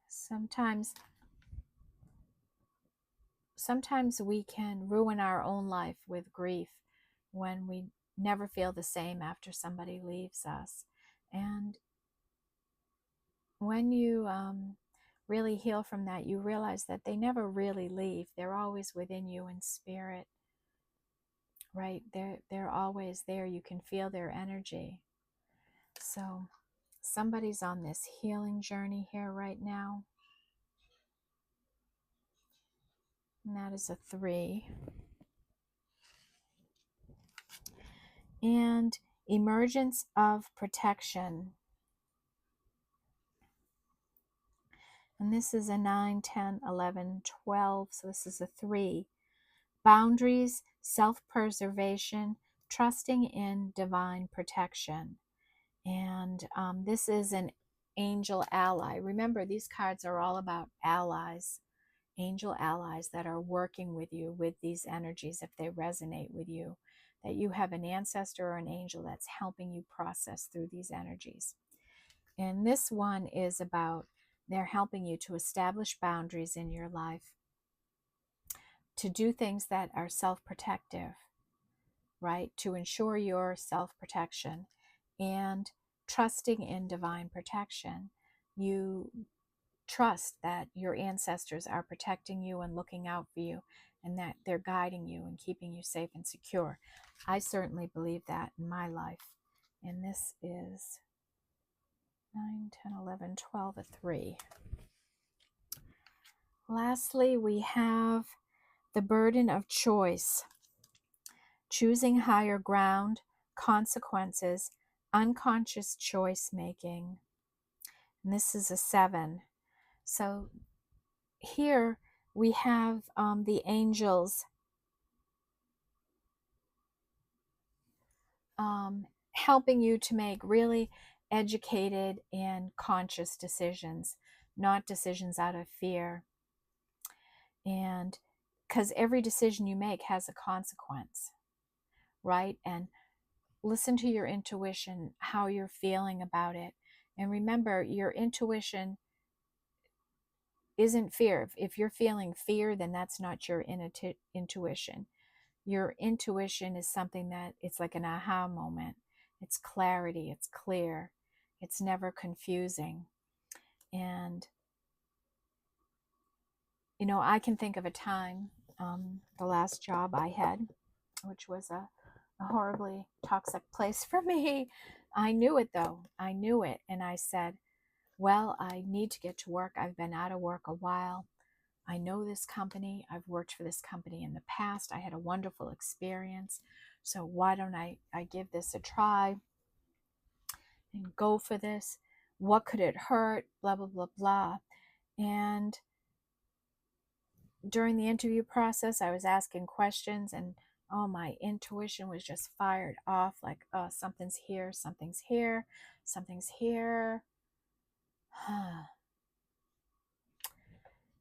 Sometimes we can ruin our own life with grief when we never feel the same after somebody leaves us. And when you really heal from that, you realize that they never really leave. They're always within you in spirit, right? They're always there. You can feel their energy. So somebody's on this healing journey here right now. And that is a 3. And emergence of protection. And this is a 9, 10, 11, 12. So this is a 3. Boundaries, self-preservation, trusting in divine protection. And this is an angel ally. Remember, these cards are all about allies, angel allies that are working with you with these energies if they resonate with you, that you have an ancestor or an angel that's helping you process through these energies. And this one is about they're helping you to establish boundaries in your life, to do things that are self-protective, right? To ensure your self-protection and trusting in divine protection. You trust that your ancestors are protecting you and looking out for you and that they're guiding you and keeping you safe and secure. I certainly believe that in my life. And this is 9, 10, 11, 12, a 3. Lastly, we have the burden of choice, choosing higher ground, consequences, unconscious choice making. And this is a 7. So here we have the angels helping you to make really educated and conscious decisions, not decisions out of fear. And because every decision you make has a consequence, right? And listen to your intuition, how you're feeling about it. And remember, your intuition isn't fear. If you're feeling fear, then that's not your intuition. Your intuition is something that it's like an aha moment. It's clarity, it's clear, it's never confusing. And, you know, I can think of a time, the last job I had, which was a horribly toxic place for me. I knew it though. I knew it. And I said, well, I need to get to work. I've been out of work a while. I know this company. I've worked for this company in the past. I had a wonderful experience. So why don't I give this a try and go for this? What could it hurt? Blah, blah, blah, blah. And during the interview process, I was asking questions, and oh, my intuition was just fired off like, oh, something's here, something's here, something's here.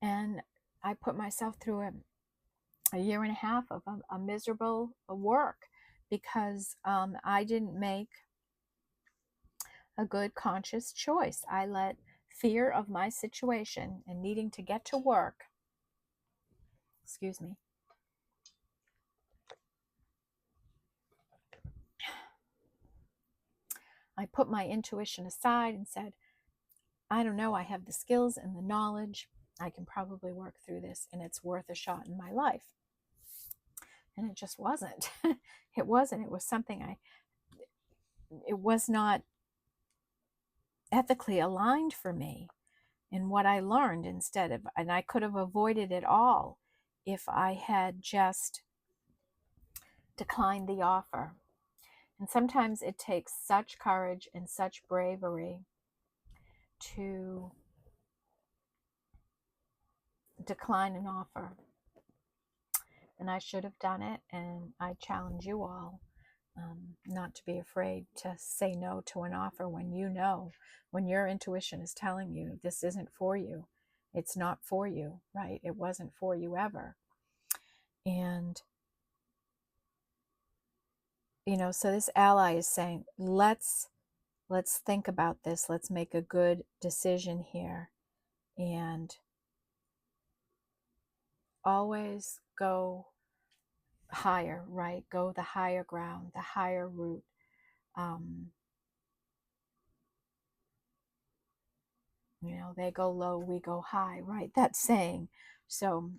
And I put myself through a year and a half of a miserable work because I didn't make a good conscious choice. I let fear of my situation and needing to get to work, excuse me, I put my intuition aside and said, I don't know, I have the skills and the knowledge. I can probably work through this and it's worth a shot in my life. And it just wasn't. It wasn't. It was something it was not ethically aligned for me in what I learned instead of, and I could have avoided it all if I had just declined the offer. And sometimes it takes such courage and such bravery to decline an offer. And I should have done it. And I challenge you all not to be afraid to say no to an offer when you know, when your intuition is telling you this isn't for you. It's not for you, right? It wasn't for you ever. And, you know, so this ally is saying, let's think about this. Let's make a good decision here. And always go higher, right? Go the higher ground, the higher route. You know, they go low, we go high, right? That saying. So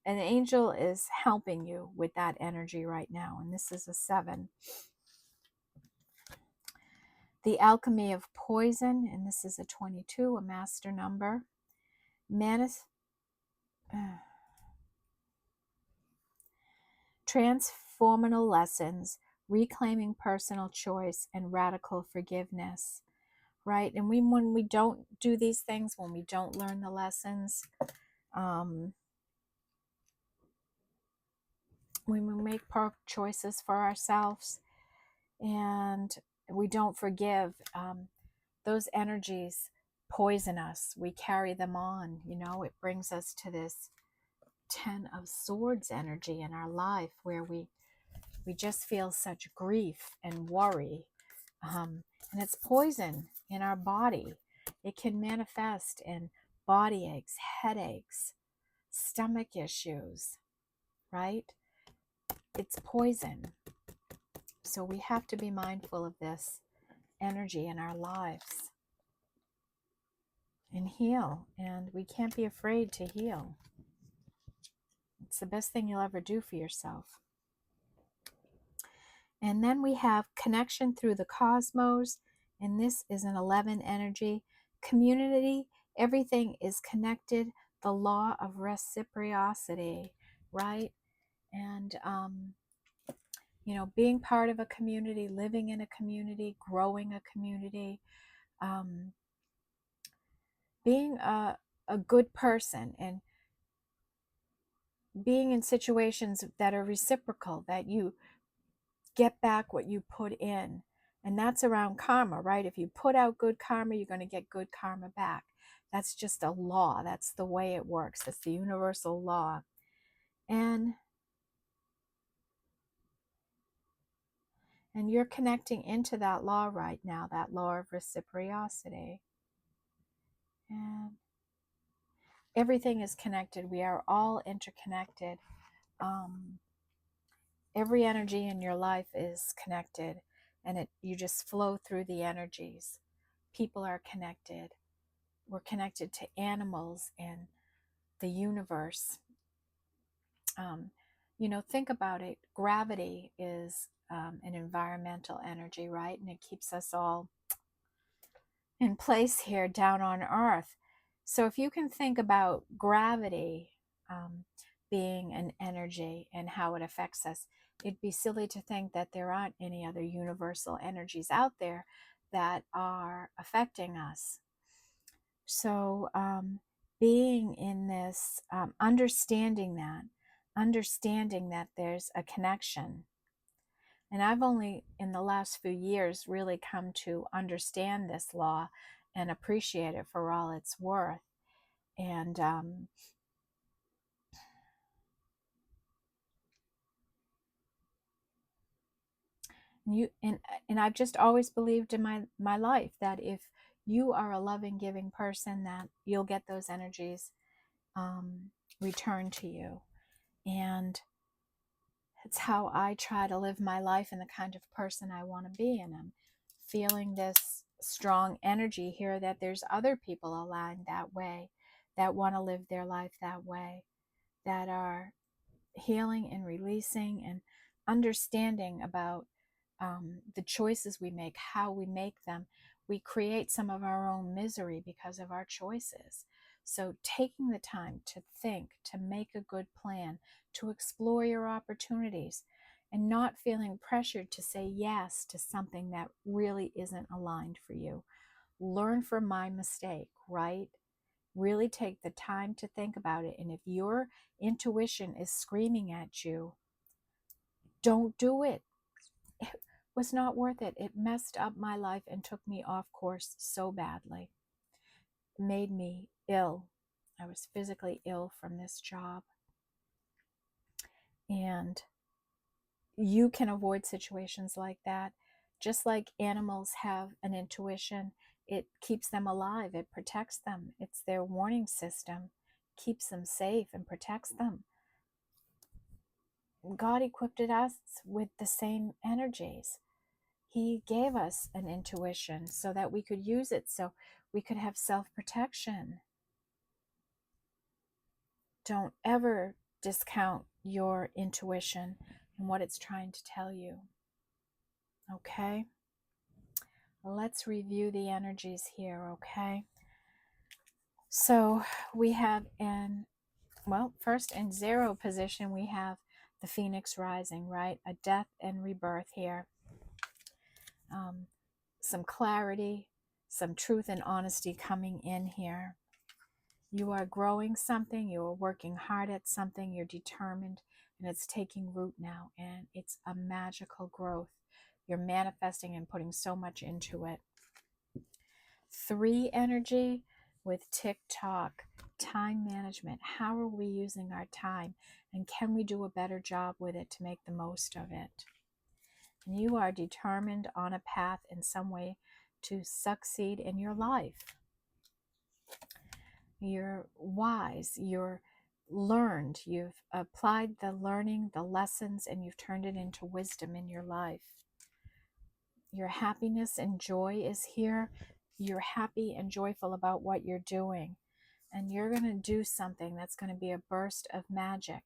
an angel is helping you with that energy right now. And this is a 7. The alchemy of poison, and this is a 22, a master number. Transformational lessons, reclaiming personal choice, and radical forgiveness, right? And when we don't do these things, when we don't learn the lessons, when we make poor choices for ourselves and we don't forgive, those energies poison us. We carry them on, you know. It brings us to this 10 of Swords energy in our life where we just feel such grief and worry, and it's poison in our body. It can manifest in body aches, headaches, stomach issues, right? It's poison. So we have to be mindful of this energy in our lives and heal. And we can't be afraid to heal. It's the best thing you'll ever do for yourself. And then we have connection through the cosmos. And this is an 11 energy. Community, everything is connected. The law of reciprocity, right? And, you know, being part of a community, living in a community, growing a community, being a good person and being in situations that are reciprocal, that you get back what you put in. And that's around karma, right? If you put out good karma, you're going to get good karma back. That's just a law. That's the way it works. That's the universal law. And you're connecting into that law right now, that law of reciprocity. And everything is connected. We are all interconnected. Um, every energy in your life is connected, and you just flow through the energies. People are connected. We're connected to animals and the universe. Think about it. Gravity is an environmental energy, right? And it keeps us all in place here down on Earth. So if you can think about gravity being an energy and how it affects us, it'd be silly to think that there aren't any other universal energies out there that are affecting us. So being in this, understanding that there's a connection. And I've only in the last few years really come to understand this law and appreciate it for all it's worth. And and I've just always believed in my life that if you are a loving, giving person, that you'll get those energies returned to you. And it's how I try to live my life and the kind of person I want to be. And I'm feeling this strong energy here that there's other people aligned that way, that want to live their life that way, that are healing and releasing and understanding about the choices we make, how we make them. We create some of our own misery because of our choices. So taking the time to think, to make a good plan, to explore your opportunities, and not feeling pressured to say yes to something that really isn't aligned for you. Learn from my mistake, right? Really take the time to think about it. And if your intuition is screaming at you, don't do it. It was not worth it. It messed up my life and took me off course so badly. It made me ill. I was physically ill from this job. And you can avoid situations like that. Just like animals have an intuition, it keeps them alive, it protects them. It's their warning system, keeps them safe and protects them. God equipped us with the same energies. He gave us an intuition so that we could use it, so we could have self-protection. Don't ever discount your intuition and what it's trying to tell you. Okay? Let's review the energies here, okay? So we have first in 0 position, we have the Phoenix rising, right? A death and rebirth here. Some clarity, some truth and honesty coming in here. You are growing something, you are working hard at something, you're determined, and it's taking root now, and it's a magical growth. You're manifesting and putting so much into it. 3 energy with tick-tock, time management. How are we using our time, and can we do a better job with it to make the most of it? And you are determined on a path in some way to succeed in your life. You're wise, you're learned, you've applied the learning, the lessons, and you've turned it into wisdom in your life. Your happiness and joy is here. You're happy and joyful about what you're doing. And you're going to do something that's going to be a burst of magic.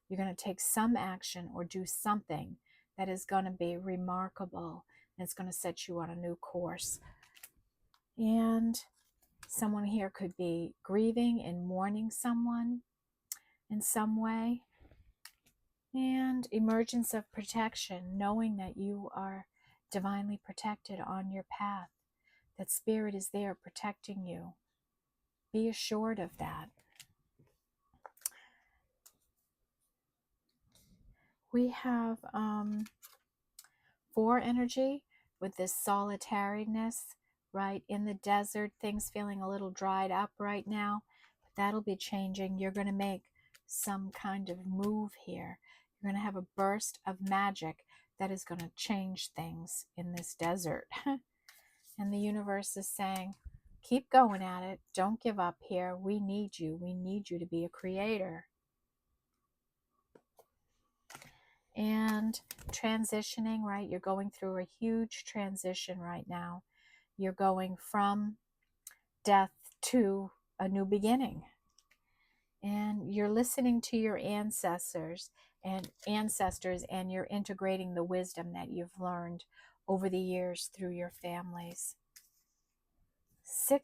You're going to take some action or do something that is going to be remarkable, and it's going to set you on a new course. And someone here could be grieving and mourning someone in some way. And emergence of protection, knowing that you are divinely protected on your path, that spirit is there protecting you. Be assured of that. We have 4 energy, with this solitariness, right? In the desert, things feeling a little dried up right now, but that'll be changing. You're going to make some kind of move here. You're going to have a burst of magic that is going to change things in this desert. And the universe is saying, keep going at it. Don't give up here. We need you. We need you to be a creator. And transitioning, right? You're going through a huge transition right now. You're going from death to a new beginning. And you're listening to your ancestors and you're integrating the wisdom that you've learned over the years through your families. 5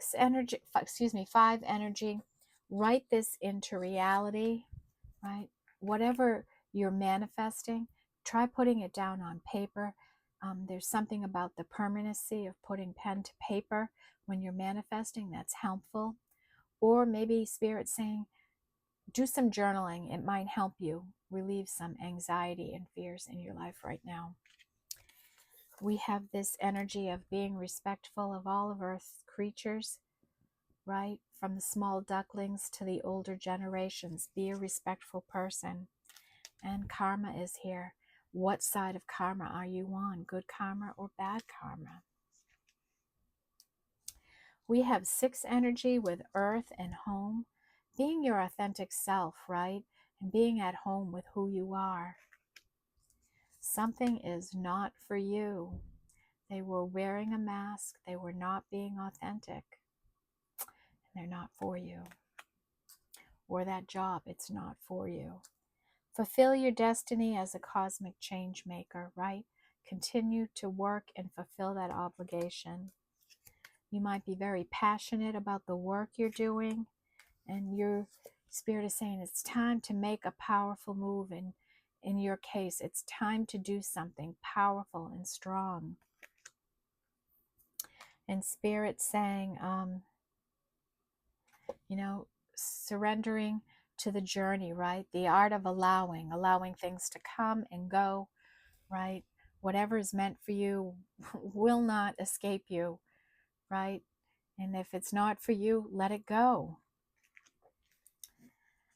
energy. Write this into reality, right? Whatever you're manifesting, try putting it down on paper. There's something about the permanency of putting pen to paper when you're manifesting that's helpful. Or maybe Spirit saying, do some journaling. It might help you relieve some anxiety and fears in your life right now. We have this energy of being respectful of all of Earth's creatures, right? From the small ducklings to the older generations. Be a respectful person. And karma is here. What side of karma are you on? Good karma or bad karma? We have 6 energy with earth and home. Being your authentic self, right? And being at home with who you are. Something is not for you. They were wearing a mask. They were not being authentic. And they're not for you. Or that job, it's not for you. Fulfill your destiny as a cosmic change maker, right? Continue to work and fulfill that obligation. You might be very passionate about the work you're doing, and your spirit is saying it's time to make a powerful move. And in your case, it's time to do something powerful and strong. And spirit saying, surrendering to the journey, right? The art of allowing things to come and go, right? Whatever is meant for you will not escape you, right? And if it's not for you, let it go.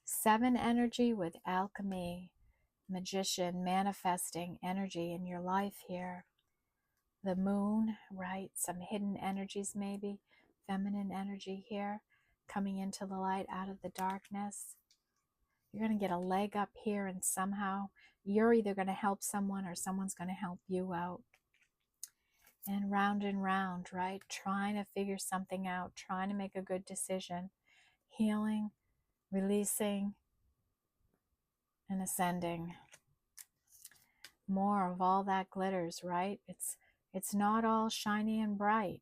7 energy with alchemy, magician, manifesting energy in your life here. The moon, right? Some hidden energies maybe, feminine energy here, coming into the light out of the darkness. You're going to get a leg up here, and somehow you're either going to help someone or someone's going to help you out. And round, right? Trying to figure something out, trying to make a good decision, healing, releasing, and ascending. More of all that glitters, right? It's not all shiny and bright,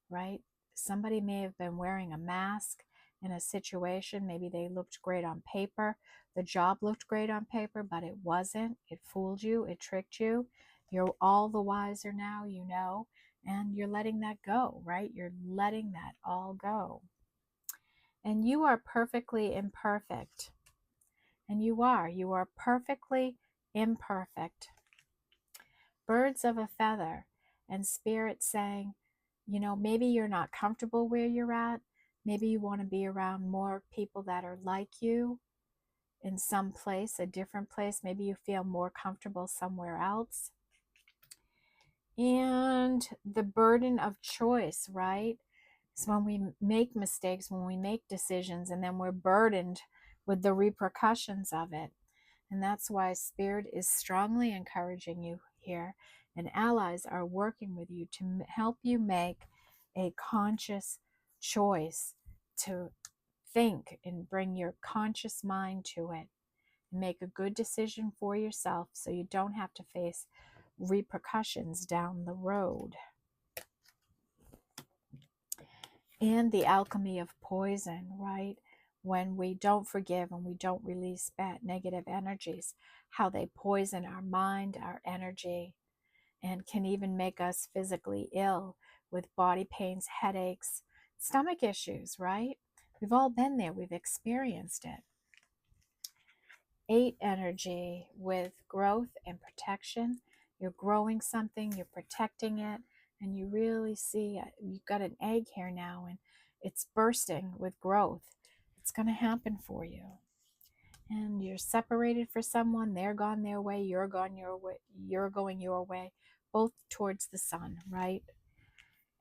right? Somebody may have been wearing a mask in a situation. Maybe they looked great on paper. The job looked great on paper, but it wasn't. It fooled you. It tricked you. You're all the wiser now, you know, and you're letting that go, right? You're letting that all go. And you are perfectly imperfect. And you are perfectly imperfect. Birds of a feather, and spirit saying, maybe you're not comfortable where you're at. Maybe you want to be around more people that are like you in some place, a different place. Maybe you feel more comfortable somewhere else. And the burden of choice, right? So when we make mistakes, when we make decisions, and then we're burdened with the repercussions of it. And that's why Spirit is strongly encouraging you here, and allies are working with you to help you make a conscious choice, to think and bring your conscious mind to it, and make a good decision for yourself so you don't have to face repercussions down the road. And the alchemy of poison, right? When we don't forgive and we don't release bad negative energies, how they poison our mind, our energy, and can even make us physically ill with body pains, headaches, stomach issues, right? We've all been there. We've experienced it. 8 energy with growth and protection. You're growing something, you're protecting it, and you really see you've got an egg here now, and it's bursting with growth. It's going to happen for you. And you're separated for someone, they're gone their way, you're gone your way, you're going your way, both towards the sun, right?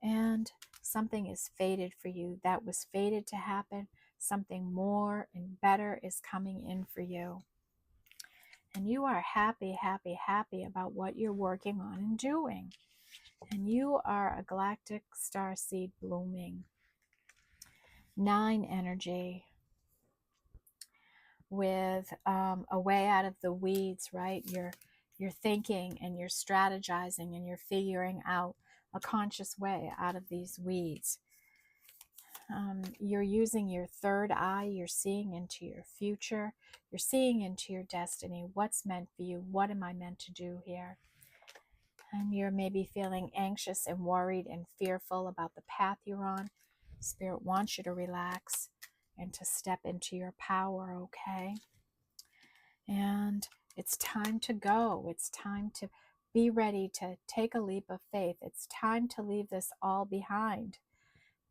And something is fated for you. That was fated to happen. Something more and better is coming in for you. And you are happy, happy, happy about what you're working on and doing. And you are a galactic star seed blooming. 9 energy with a way out of the weeds, right? You're thinking and you're strategizing and you're figuring out a conscious way out of these weeds. You're using your third eye. You're seeing into your future. You're seeing into your destiny. What's meant for you? What am I meant to do here? And you're maybe feeling anxious and worried and fearful about the path you're on. Spirit wants you to relax and to step into your power, okay? And it's time to go. It's time to be ready to take a leap of faith. It's time to leave this all behind,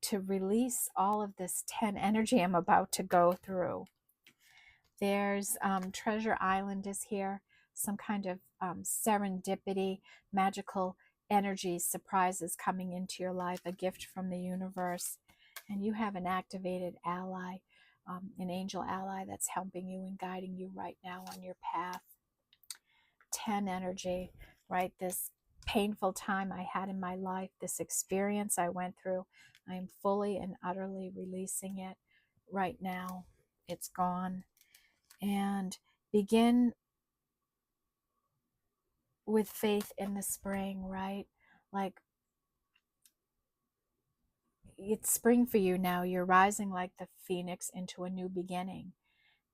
to release all of this 10 energy I'm about to go through. There's Treasure Island is here, some kind of serendipity, magical energies, surprises coming into your life, a gift from the universe. And you have an activated ally, an angel ally that's helping you and guiding you right now on your path. 10 energy, right? This painful time I had in my life, this experience I went through, I am fully and utterly releasing it right now. It's gone. And begin with faith in the spring, right? Like, it's spring for you now. You're rising like the phoenix into a new beginning.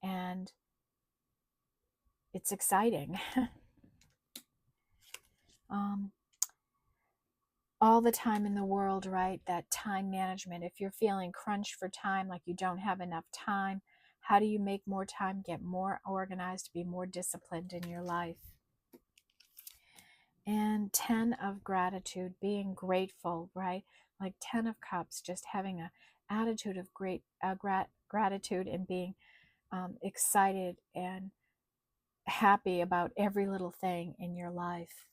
And it's exciting. All the time in the world, right? That time management. If you're feeling crunched for time, like you don't have enough time, how do you make more time, get more organized, be more disciplined in your life? And 10 of gratitude, being grateful, right? Like 10 of cups, just having an attitude of great gratitude and being excited and happy about every little thing in your life.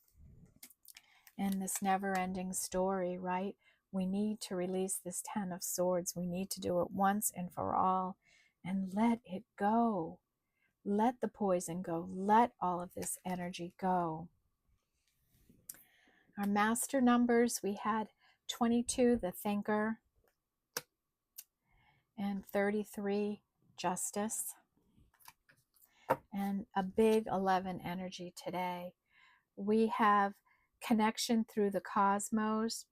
And this never-ending story, right? We need to release this 10 of swords. We need to do it once and for all and let it go. Let the poison go. Let all of this energy go. Our master numbers, we had 22, the thinker, and 33, justice, and a big 11 energy today. We have connection through the cosmos,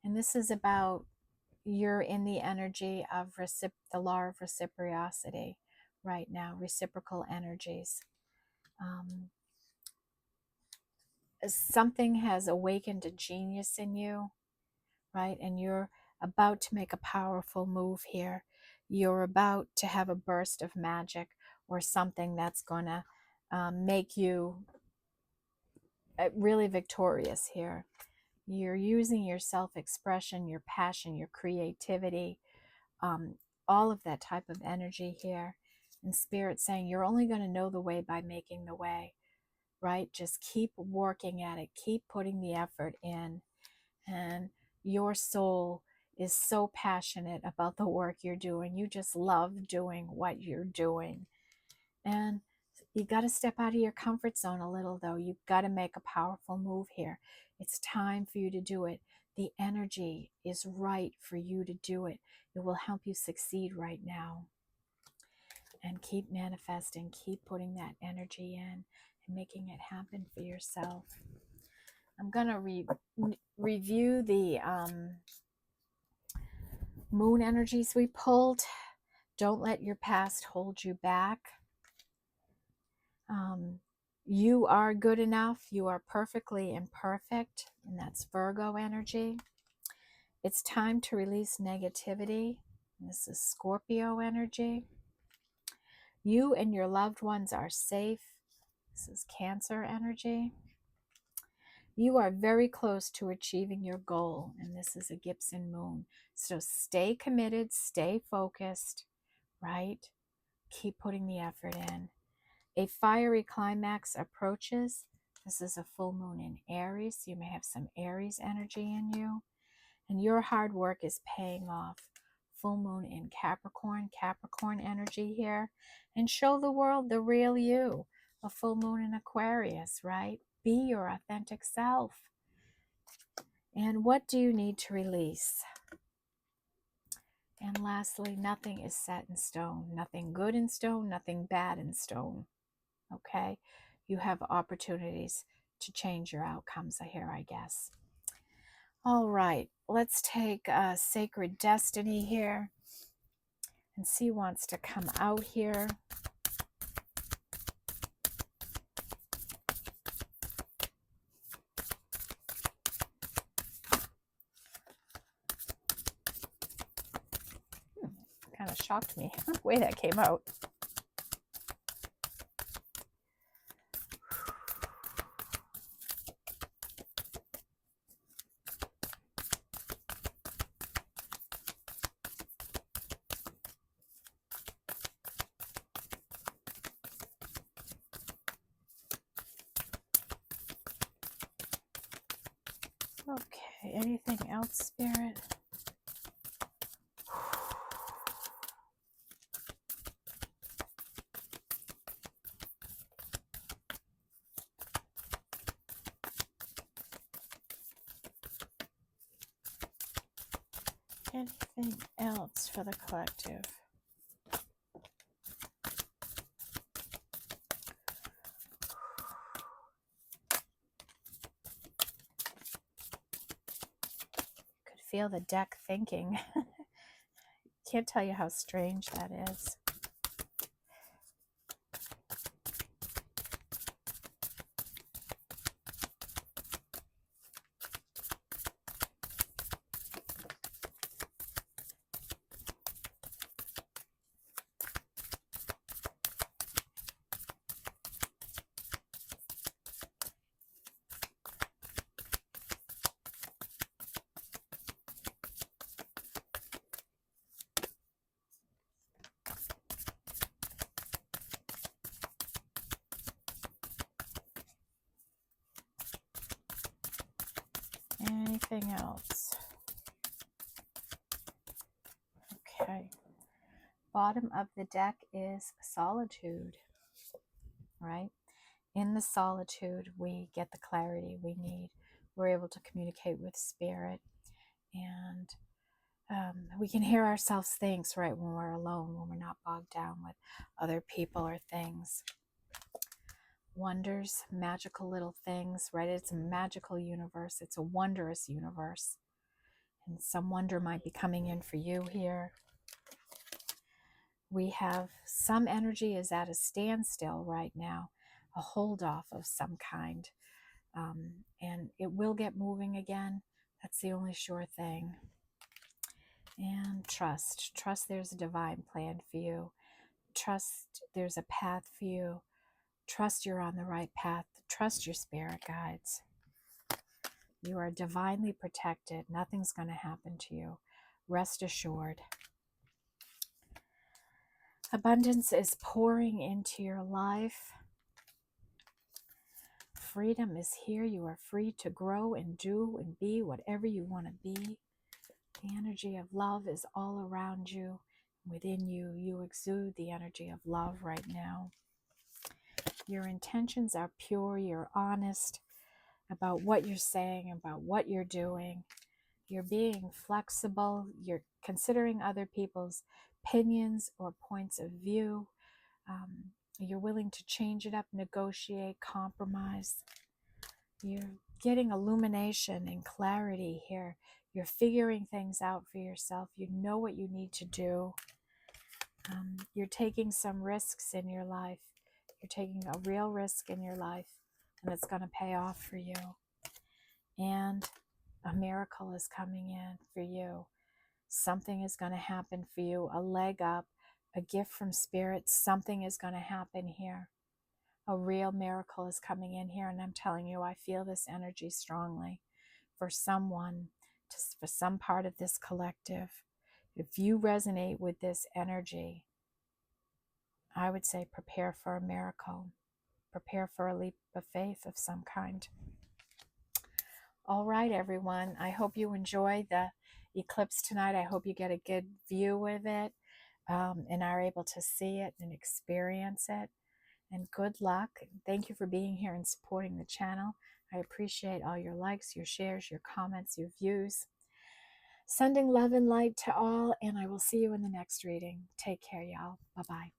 and this is about you're in the energy of the law of reciprocity right now, reciprocal energies. Something has awakened a genius in you, right? And you're about to make a powerful move here. You're about to have a burst of magic or something that's going to make you really victorious here. You're using your self-expression, your passion, your creativity, all of that type of energy here. And Spirit saying you're only going to know the way by making the way, right? Just keep working at it. Keep putting the effort in. And your soul is so passionate about the work you're doing. You just love doing what you're doing. And you got to step out of your comfort zone a little, though. You've got to make a powerful move here. It's time for you to do it. The energy is right for you to do it. It will help you succeed right now. And keep manifesting. Keep putting that energy in and making it happen for yourself. I'm going to review the moon energies we pulled. Don't let your past hold you back. You are good enough. You are perfectly imperfect. And that's Virgo energy. It's time to release negativity. This is Scorpio energy. You and your loved ones are safe. This is Cancer energy. You are very close to achieving your goal, and this is a Gibson moon. So stay committed, stay focused, right? Keep putting the effort in. A fiery climax approaches. This is a full moon in Aries. So you may have some Aries energy in you, and your hard work is paying off. Full moon in Capricorn, Capricorn energy here, and show the world the real you. A full moon in Aquarius, right? Be your authentic self. And what do you need to release? And lastly, nothing is set in stone. Nothing good in stone, nothing bad in stone. Okay? You have opportunities to change your outcomes here, I guess. All right, let's take Sacred Destiny here and see who wants to come out here. Kind of shocked me the way that came out. Okay, anything else, Spirit? Anything else for the collective? Could feel the deck thinking. Can't tell you how strange that is. Anything else? Okay. Bottom of the deck is solitude, right? In the solitude, we get the clarity we need. We're able to communicate with spirit, and we can hear ourselves think, right, when we're alone, when we're not bogged down with other people or things. Wonders, magical little things, right? It's a magical universe. It's a wondrous universe. And some wonder might be coming in for you here. We have some energy is at a standstill right now, a hold off of some kind. And it will get moving again. That's the only sure thing. And trust. Trust there's a divine plan for you. Trust there's a path for you. Trust you're on the right path. Trust your spirit guides. You are divinely protected. Nothing's going to happen to you. Rest assured. Abundance is pouring into your life. Freedom is here. You are free to grow and do and be whatever you want to be. The energy of love is all around you. Within you, you exude the energy of love right now. Your intentions are pure. You're honest about what you're saying, about what you're doing. You're being flexible. You're considering other people's opinions or points of view. You're willing to change it up, negotiate, compromise. You're getting illumination and clarity here. You're figuring things out for yourself. You know what you need to do. You're taking some risks in your life. You're taking a real risk in your life, and it's going to pay off for you. And a miracle is coming in for you. Something is going to happen for you, a leg up, a gift from spirit. Something is going to happen here. A real miracle is coming in here, and I'm telling you, I feel this energy strongly for someone, just for some part of this collective. If you resonate with this energy, I would say prepare for a miracle. Prepare for a leap of faith of some kind. All right, everyone. I hope you enjoy the eclipse tonight. I hope you get a good view of it and are able to see it and experience it. And good luck. Thank you for being here and supporting the channel. I appreciate all your likes, your shares, your comments, your views. Sending love and light to all, and I will see you in the next reading. Take care, y'all. Bye-bye.